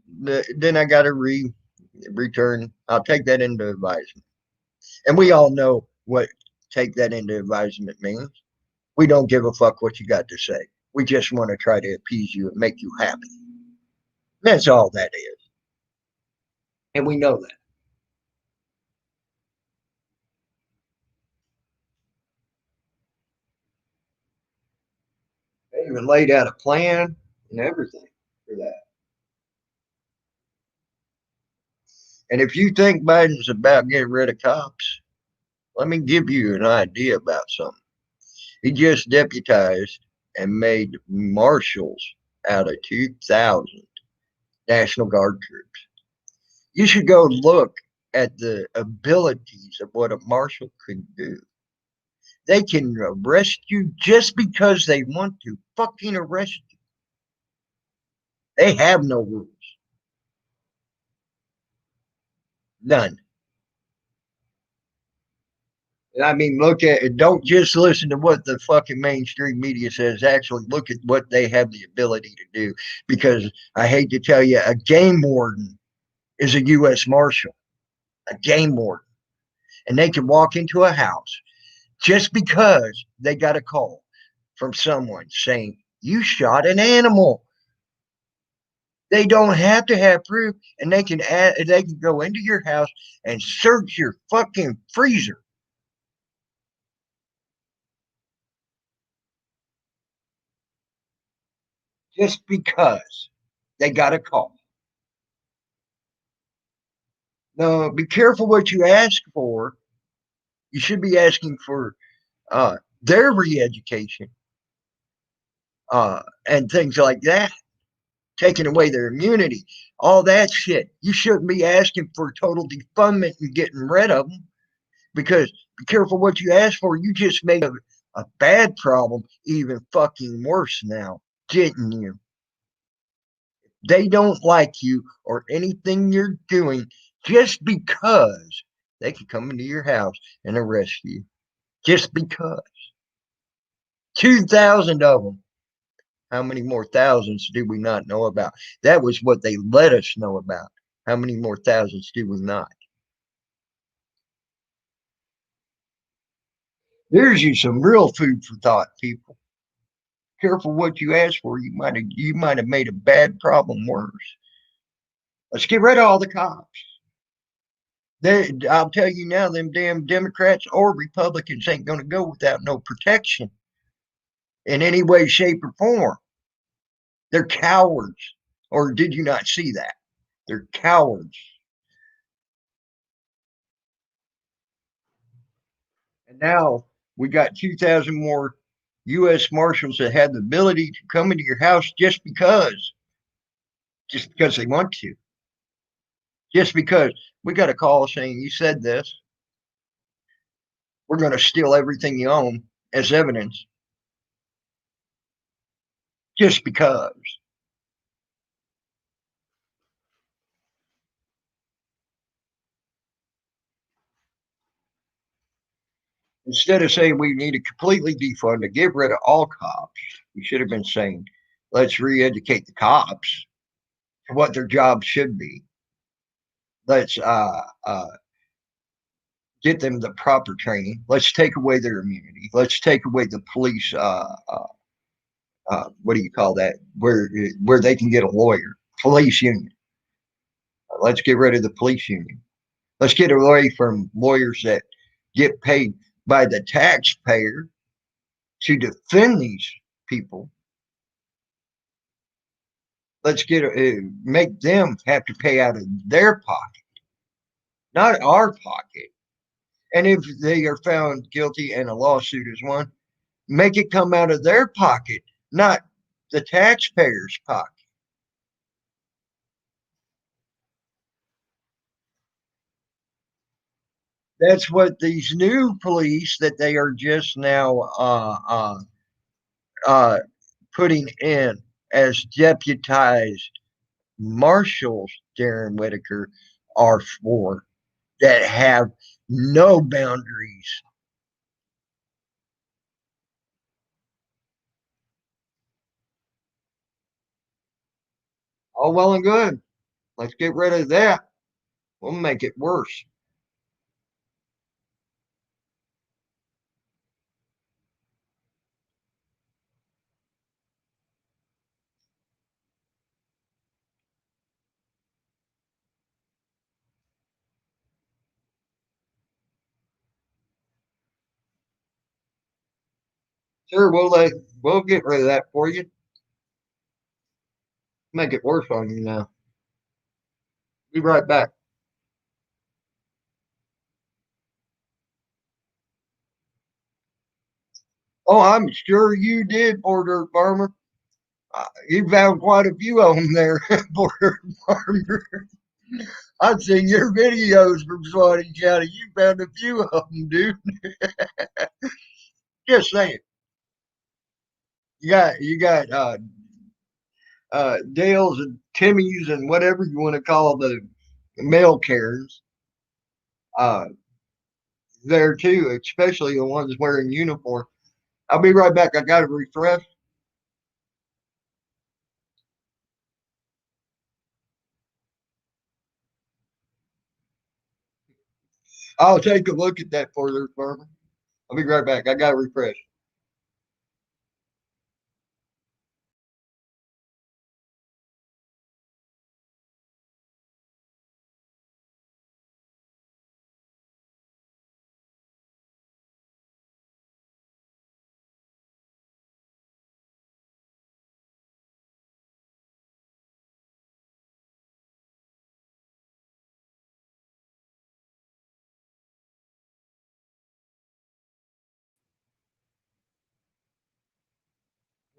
then I got to return. I'll take that into advisement. And we all know what take that into advisement means. We don't give a fuck what you got to say. We just want to try to appease you and make you happy. That's all that is. And we know that. They even laid out a plan and everything for that. And if you think Biden's about getting rid of cops, let me give you an idea about something. He just deputized and made marshals out of 2,000 National Guard troops. You should go look at the abilities of what a marshal could do. They can arrest you just because they want to fucking arrest you. They have no rules. None. I mean, look at it. Don't just listen to what the fucking mainstream media says. Actually, look at what they have the ability to do. Because I hate to tell you, a game warden is a U.S. Marshal, a game warden. And they can walk into a house just because they got a call from someone saying, you shot an animal. They don't have to have proof, and they can go into your house and search your fucking freezer. Just because they got a call. No, be careful what you ask for. You should be asking for their re-education and things like that, taking away their immunity, all that shit. You shouldn't be asking for total defundment and getting rid of them, because be careful what you ask for. You just made a bad problem even fucking worse now, didn't you? They don't like you or anything you're doing just because they could come into your house and arrest you. Just because. 2,000 of them. How many more thousands do we not know about? That was what they let us know about. How many more thousands do we not? There's you some real food for thought, people. Careful what you ask for. You might have made a bad problem worse. Let's get rid of all the cops. I'll tell you now, them damn Democrats or Republicans ain't going to go without no protection in any way, shape, or form. They're cowards. Or did you not see that? They're cowards. And now we got 2,000 more U.S. Marshals that have the ability to come into your house just because they want to. Just because we got a call saying you said this, we're going to steal everything you own as evidence just because. Instead of saying we need to completely defund to get rid of all cops, we should have been saying, let's re educate the cops to what their job should be. Let's get them the proper training. Let's take away their immunity. Let's take away the police. What do you call that? Where they can get a lawyer, police union. Let's get rid of the police union. Let's get away from lawyers that get paid by the taxpayer to defend these people. Let's make them have to pay out of their pocket, not our pocket. And if they are found guilty and a lawsuit is won, make it come out of their pocket, not the taxpayer's pocket. That's what these new police that they are just now uh, putting in as deputized marshals, Darren Whitaker, are for, that have no boundaries. All well and good. Let's get rid of that. We'll make it worse. Sure, we'll get rid of that for you. Make it worse on you now. Be right back. Oh, I'm sure you did, Border Farmer. You found quite a few of them there, Border Farmer. I've seen your videos from Swanee County. You found a few of them, dude. Just saying. You got Dales and Timmys and whatever you want to call the mail carriers uh, there too, especially the ones wearing uniform. I'll be right back. I got to refresh. I'll take a look at that for you, Farmer. I'll be right back. I got to refresh.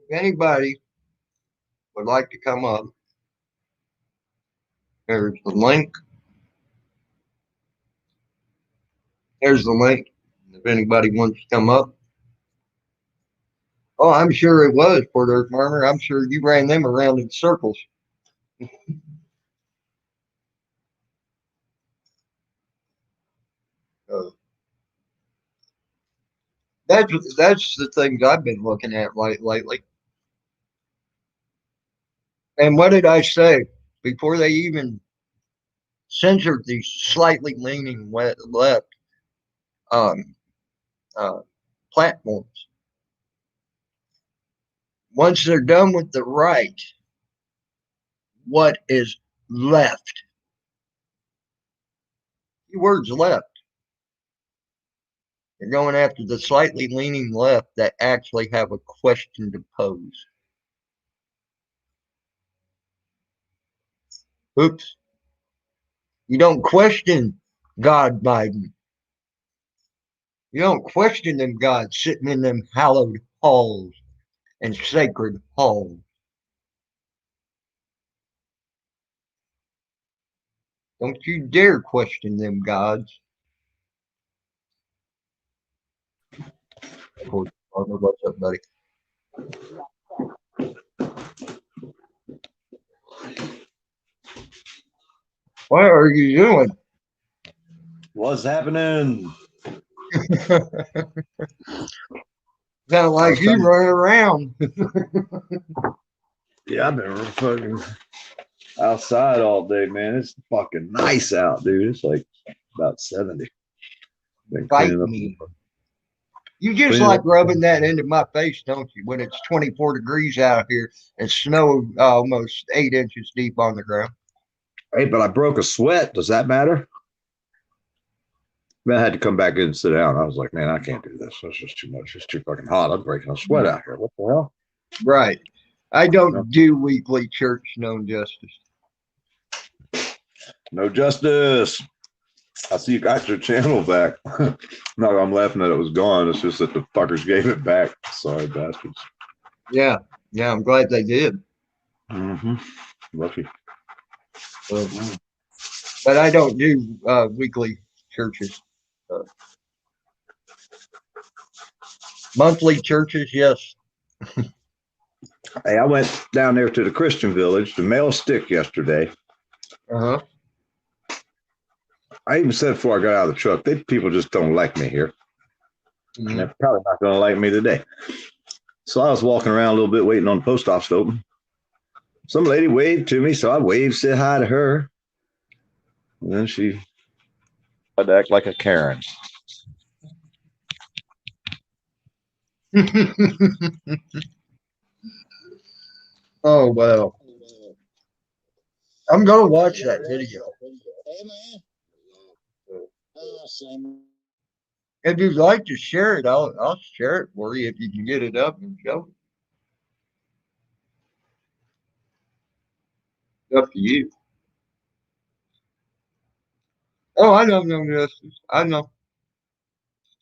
If anybody would like to come up, there's the link. There's the link. If anybody wants to come up. Oh, I'm sure it was, Border Farmer. I'm sure you ran them around in circles. Uh, that's the things I've been looking at lately. And what did I say before they even censored these slightly leaning left um, uh, platforms? Once they're done with the right, what is left? The word's left. They're going after the slightly leaning left that actually have a question to pose. Oops. You don't question God, Biden. You don't question them gods sitting in them hallowed halls and sacred halls. Don't you dare question them gods. What's up, buddy? What are you doing? What's happening? Sound like you running around. Yeah, I've been fucking outside all day, man. It's fucking nice out, dude. It's like about 70. Been Fight cleaning up. me. You just Cleaning like up. rubbing that into my face, don't you? When it's 24 degrees out here and snow almost 8 inches deep on the ground. Hey, but I broke a sweat. Does that matter? Man, I had to come back in and sit down. I was like, man, I can't do this. This is too much. It's too fucking hot. I'm breaking a sweat out here. What the hell? Right. I don't No. do weekly church known justice. No justice. I see you got your channel back. No, I'm laughing that it was gone. It's just that the fuckers gave it back. Sorry, bastards. Yeah. Yeah, I'm glad they did. Mm-hmm. Lucky. But I don't do weekly churches. Monthly churches, yes. Hey, I went down there to the Christian Village to mail a stick yesterday. Uh-huh. I even said before I got out of the truck, people just don't like me here. Mhm. And they're probably not going to like me today. So I was walking around a little bit waiting on the post office to open. Some lady waved to me, so I waved, said hi to her. And then she had to act like a Karen. Oh, well. I'm going to watch that video. If you'd like to share it, I'll share it for you if you can get it up and show it. Up to you. Oh, I know no justice. I know.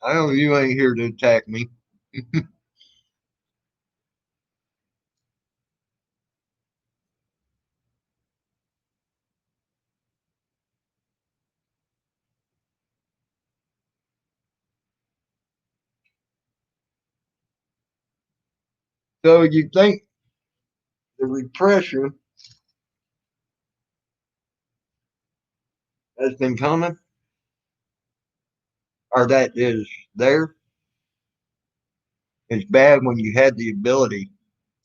I know you ain't here to attack me. So you think the repression has been coming, or that is there, is bad when you had the ability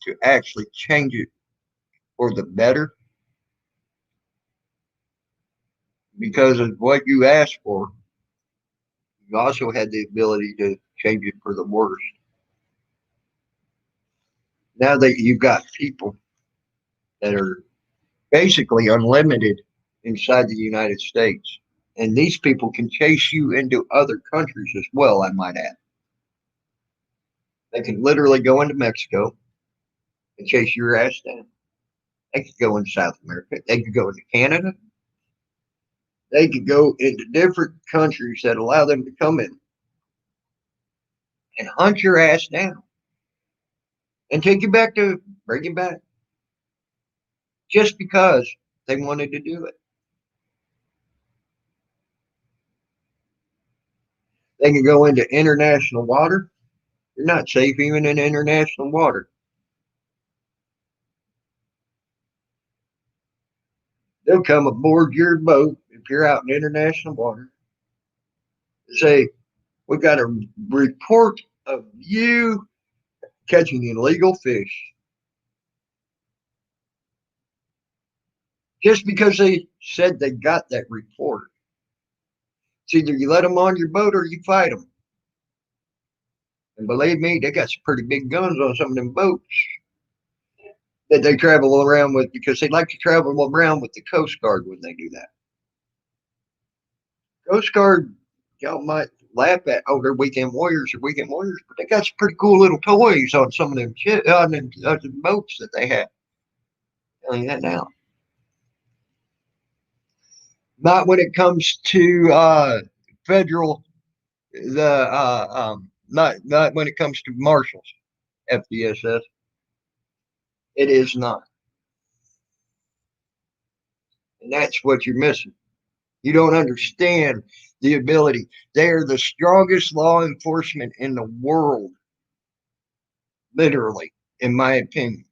to actually change it for the better because of what you asked for. You also had the ability to change it for the worse. Now that you've got people that are basically unlimited inside the United States, and these people can chase you into other countries as well, I might add. They can literally go into Mexico and chase your ass down. They could go into South America. They could go into Canada. They could go into different countries that allow them to come in and hunt your ass down and take you back to bring you back just because they wanted to do it. They can go into international water. You're not safe even in international water. They'll come aboard your boat if you're out in international water and say, we got a report of you catching illegal fish. Just because they said they got that report. It's either you let them on your boat or you fight them. And believe me, they got some pretty big guns on some of them boats that they travel around with because they like to travel around with the Coast Guard when they do that. Coast Guard, y'all might laugh at, oh, they're weekend warriors but they got some pretty cool little toys on some of them on the boats that they have. Telling you that now. Not when it comes to federal, not when it comes to marshals, FDSS. It is not, and that's what you're missing. You don't understand the ability. They are the strongest law enforcement in the world, literally, in my opinion,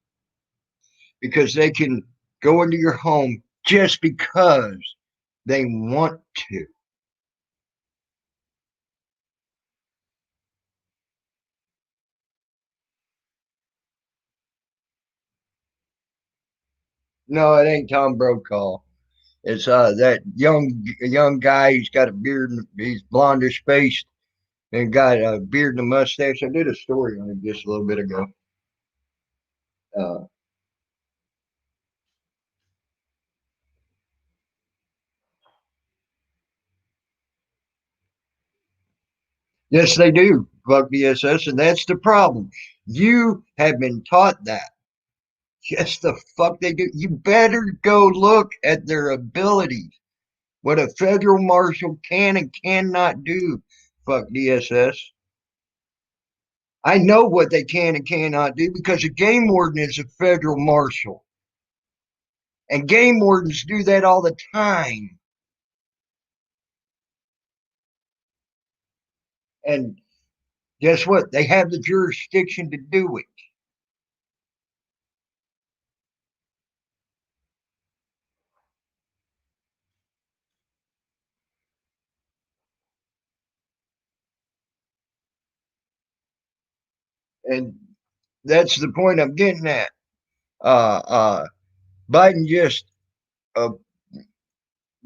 because they can go into your home just because they want to. No, it ain't Tom Brokaw. It's that young guy. He's got a beard. And he's blondish faced and got a beard and a mustache. I did a story on him just a little bit ago. Uh, yes, they do. Fuck BSS, and that's the problem. You have been taught that. Yes, the fuck they do. You better go look at their abilities. What a federal marshal can and cannot do. Fuck DSS. I know what they can and cannot do because a game warden is a federal marshal. And game wardens do that all the time. And guess what? They have the jurisdiction to do it. And that's the point I'm getting at. Uh, uh, Biden uh,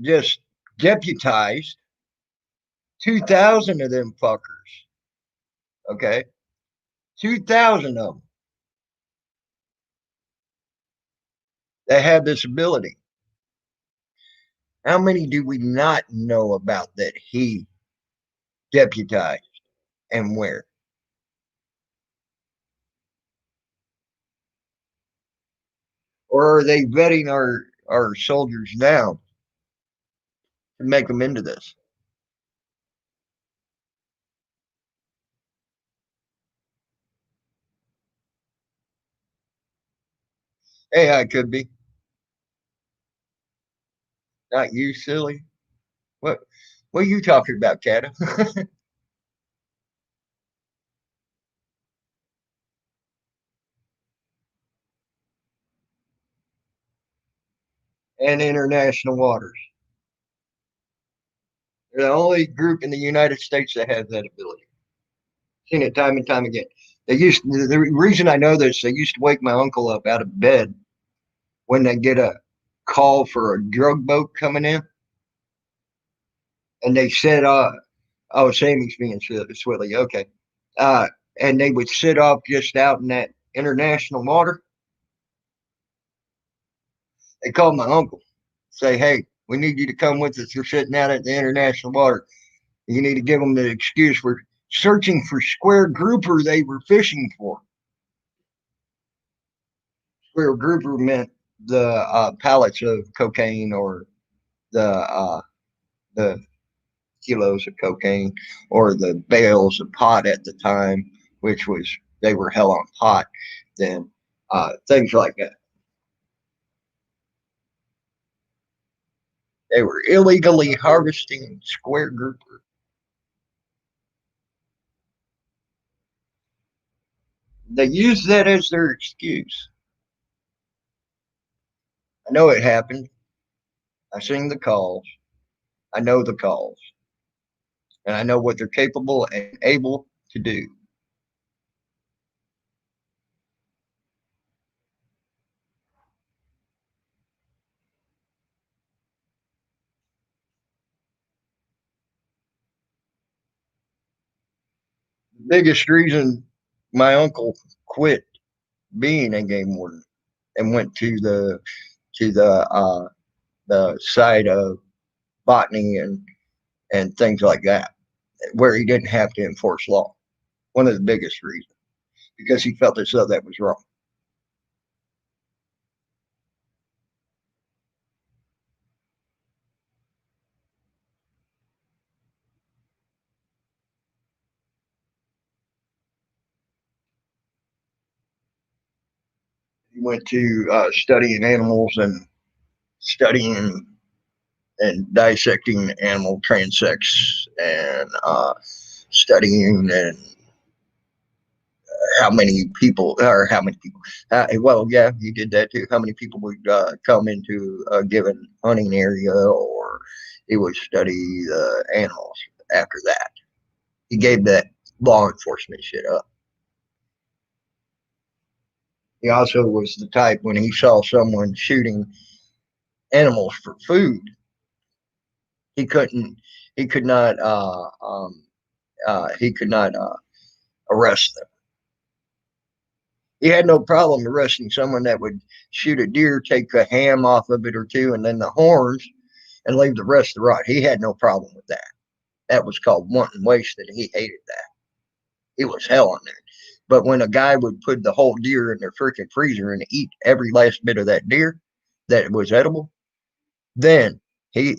just deputized 2,000 of them fuckers. Okay, 2,000 of them that have this ability. How many do we not know about that he deputized and where? Or are they vetting our soldiers down to make them into this. Hey, I could be. Not you, silly. What are you talking about, Cata? And international waters. They're the only group in the United States that has that ability. Seen it time and time again. The reason I know this, they used to wake my uncle up out of bed when they get a call for a drug boat coming in. And they said, oh, Sammy's being Swilly. Okay. And they would sit off just out in that international water. They called my uncle, say, hey, we need you to come with us. You're sitting out at the international water. You need to give them the excuse for searching for square grouper they were fishing for. Square grouper meant the pallets of cocaine or the kilos of cocaine or the bales of pot at the time, which was they were hell on pot then, things like that. They were illegally harvesting square grouper. They used that as their excuse. I know it happened. I've seen the calls. I know the calls. And I know what they're capable and able to do. The biggest reason my uncle quit being a game warden and went to the side of botany and things like that, where he didn't have to enforce law. One of the biggest reasons, because he felt as though that was wrong. He went to studying animals and studying and dissecting animal transects and studying and how many people. Well, yeah, he did that too. How many people would come into a given hunting area, or he would study the animals after that. He gave that law enforcement shit up. He also was the type when he saw someone shooting animals for food, he couldn't, he could not, he could not arrest them. He had no problem arresting someone that would shoot a deer, take a ham off of it or two, and then the horns, and leave the rest of the rot. He had no problem with that. That was called wanton wasted. He hated that. It was hell on there. But when a guy would put the whole deer in their freaking freezer and eat every last bit of that deer that was edible, then he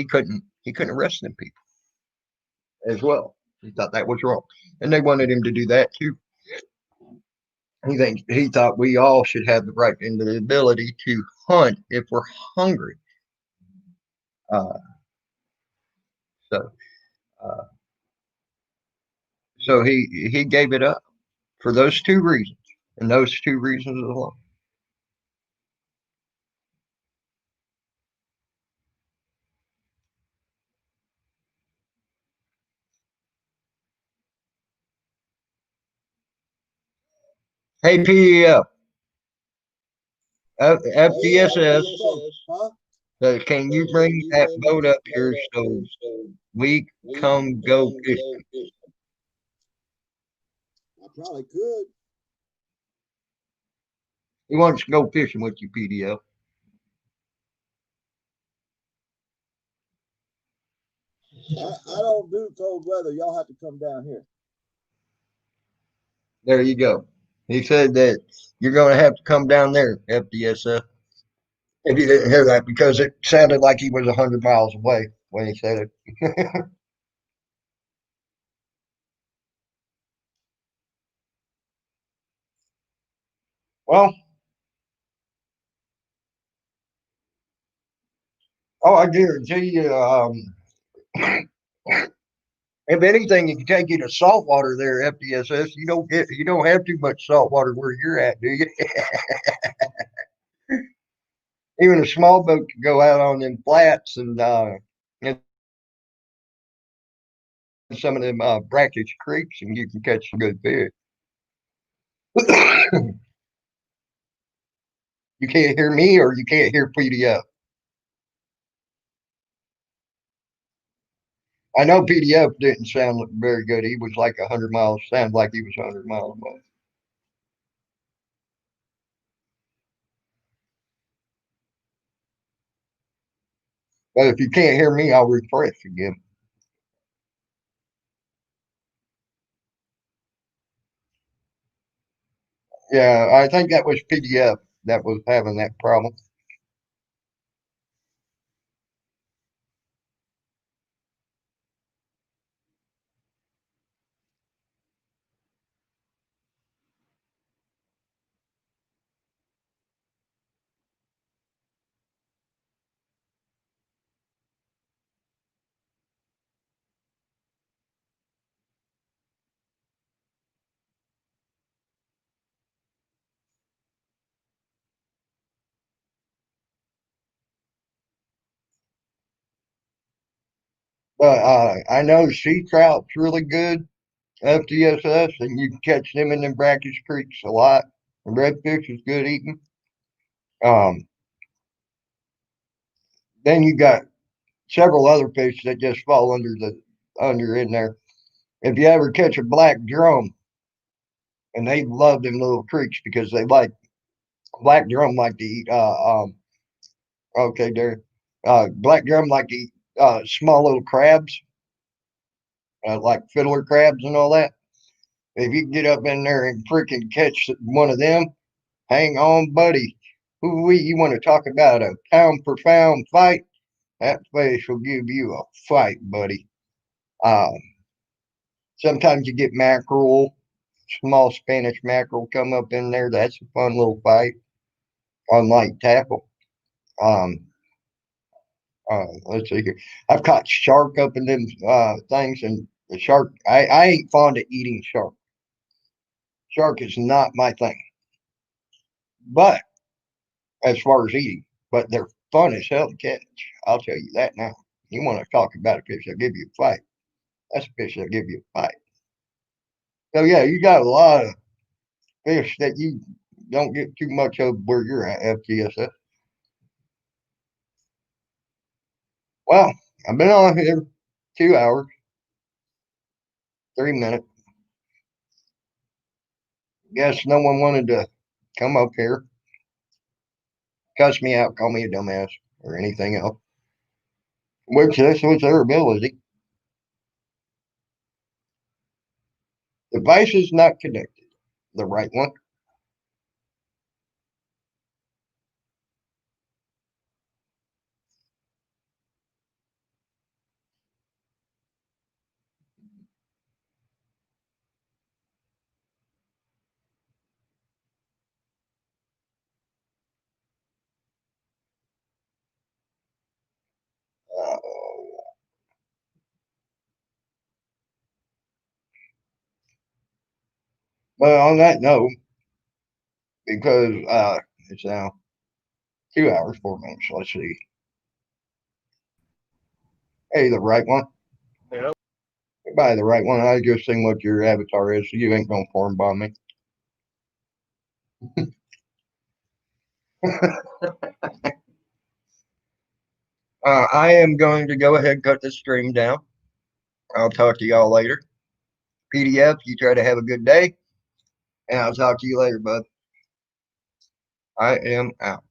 couldn't arrest them people as well. He thought that was wrong, and they wanted him to do that too. He thought we all should have the right and the ability to hunt if we're hungry. Uh, so, uh, so he gave it up for those two reasons, and those two reasons alone. Hey, PEF, FDSS, can you bring that boat up here so we come go fishing? I probably could. He wants to go fishing with you, PDF. I don't do cold weather. Y'all have to come down here. There you go. He said that you're going to have to come down there, FDSF. If you didn't hear that, because it sounded like he was 100 miles away when he said it. Well, oh, I guarantee you, if anything, it can take you to saltwater there, FDSS. You don't have too much saltwater where you're at, do you? Even a small boat can go out on them flats and some of them brackish creeks, and you can catch some good fish. You can't hear me, or you can't hear PDF. I know PDF didn't sound very good. He was like 100 miles. Sounded like he was 100 miles away. But if you can't hear me, I'll refresh again. Yeah, I think that was PDF that was having that problem. But I know sea trout's really good, FTSS, and you can catch them in the brackish creeks a lot. And redfish is good eating. Um, then you got several other fish that just fall under in there. If you ever catch a black drum, and they love them little creeks because they like black drum like to eat. Okay, there. Black drum like to eat small little crabs, like fiddler crabs and all that. If you can get up in there and freaking catch one of them, hang on, buddy. Who you want to talk about a pound for pound fight? That fish will give you a fight, buddy. Um, Sometimes you get mackerel, small Spanish mackerel come up in there. That's a fun little fight on light tackle. Um, let's see here. I've caught shark up in them things, and the shark. I ain't fond of eating shark. Shark is not my thing. But as far as eating, but they're fun as hell to catch. I'll tell you that now. You want to talk about a fish that'll give you a fight? That's a fish that'll give you a fight. So yeah, you got a lot of fish that you don't get too much of where you're at, FTSS. Well, I've been on here 2 hours, 3 minutes. Guess no one wanted to come up here, cuss me out, call me a dumbass, or anything else. Which this was their ability. Device is not connected. The right one. Uh, but on that note, because it's now 2 hours, 4 minutes. Let's see. Hey, the right one. Yep. By the right one, I just seen what your avatar is, so you ain't gonna form bomb me. I am going to go ahead and cut this stream down. I'll talk to y'all later. PDF, you try to have a good day, and I'll talk to you later, bud. I am out.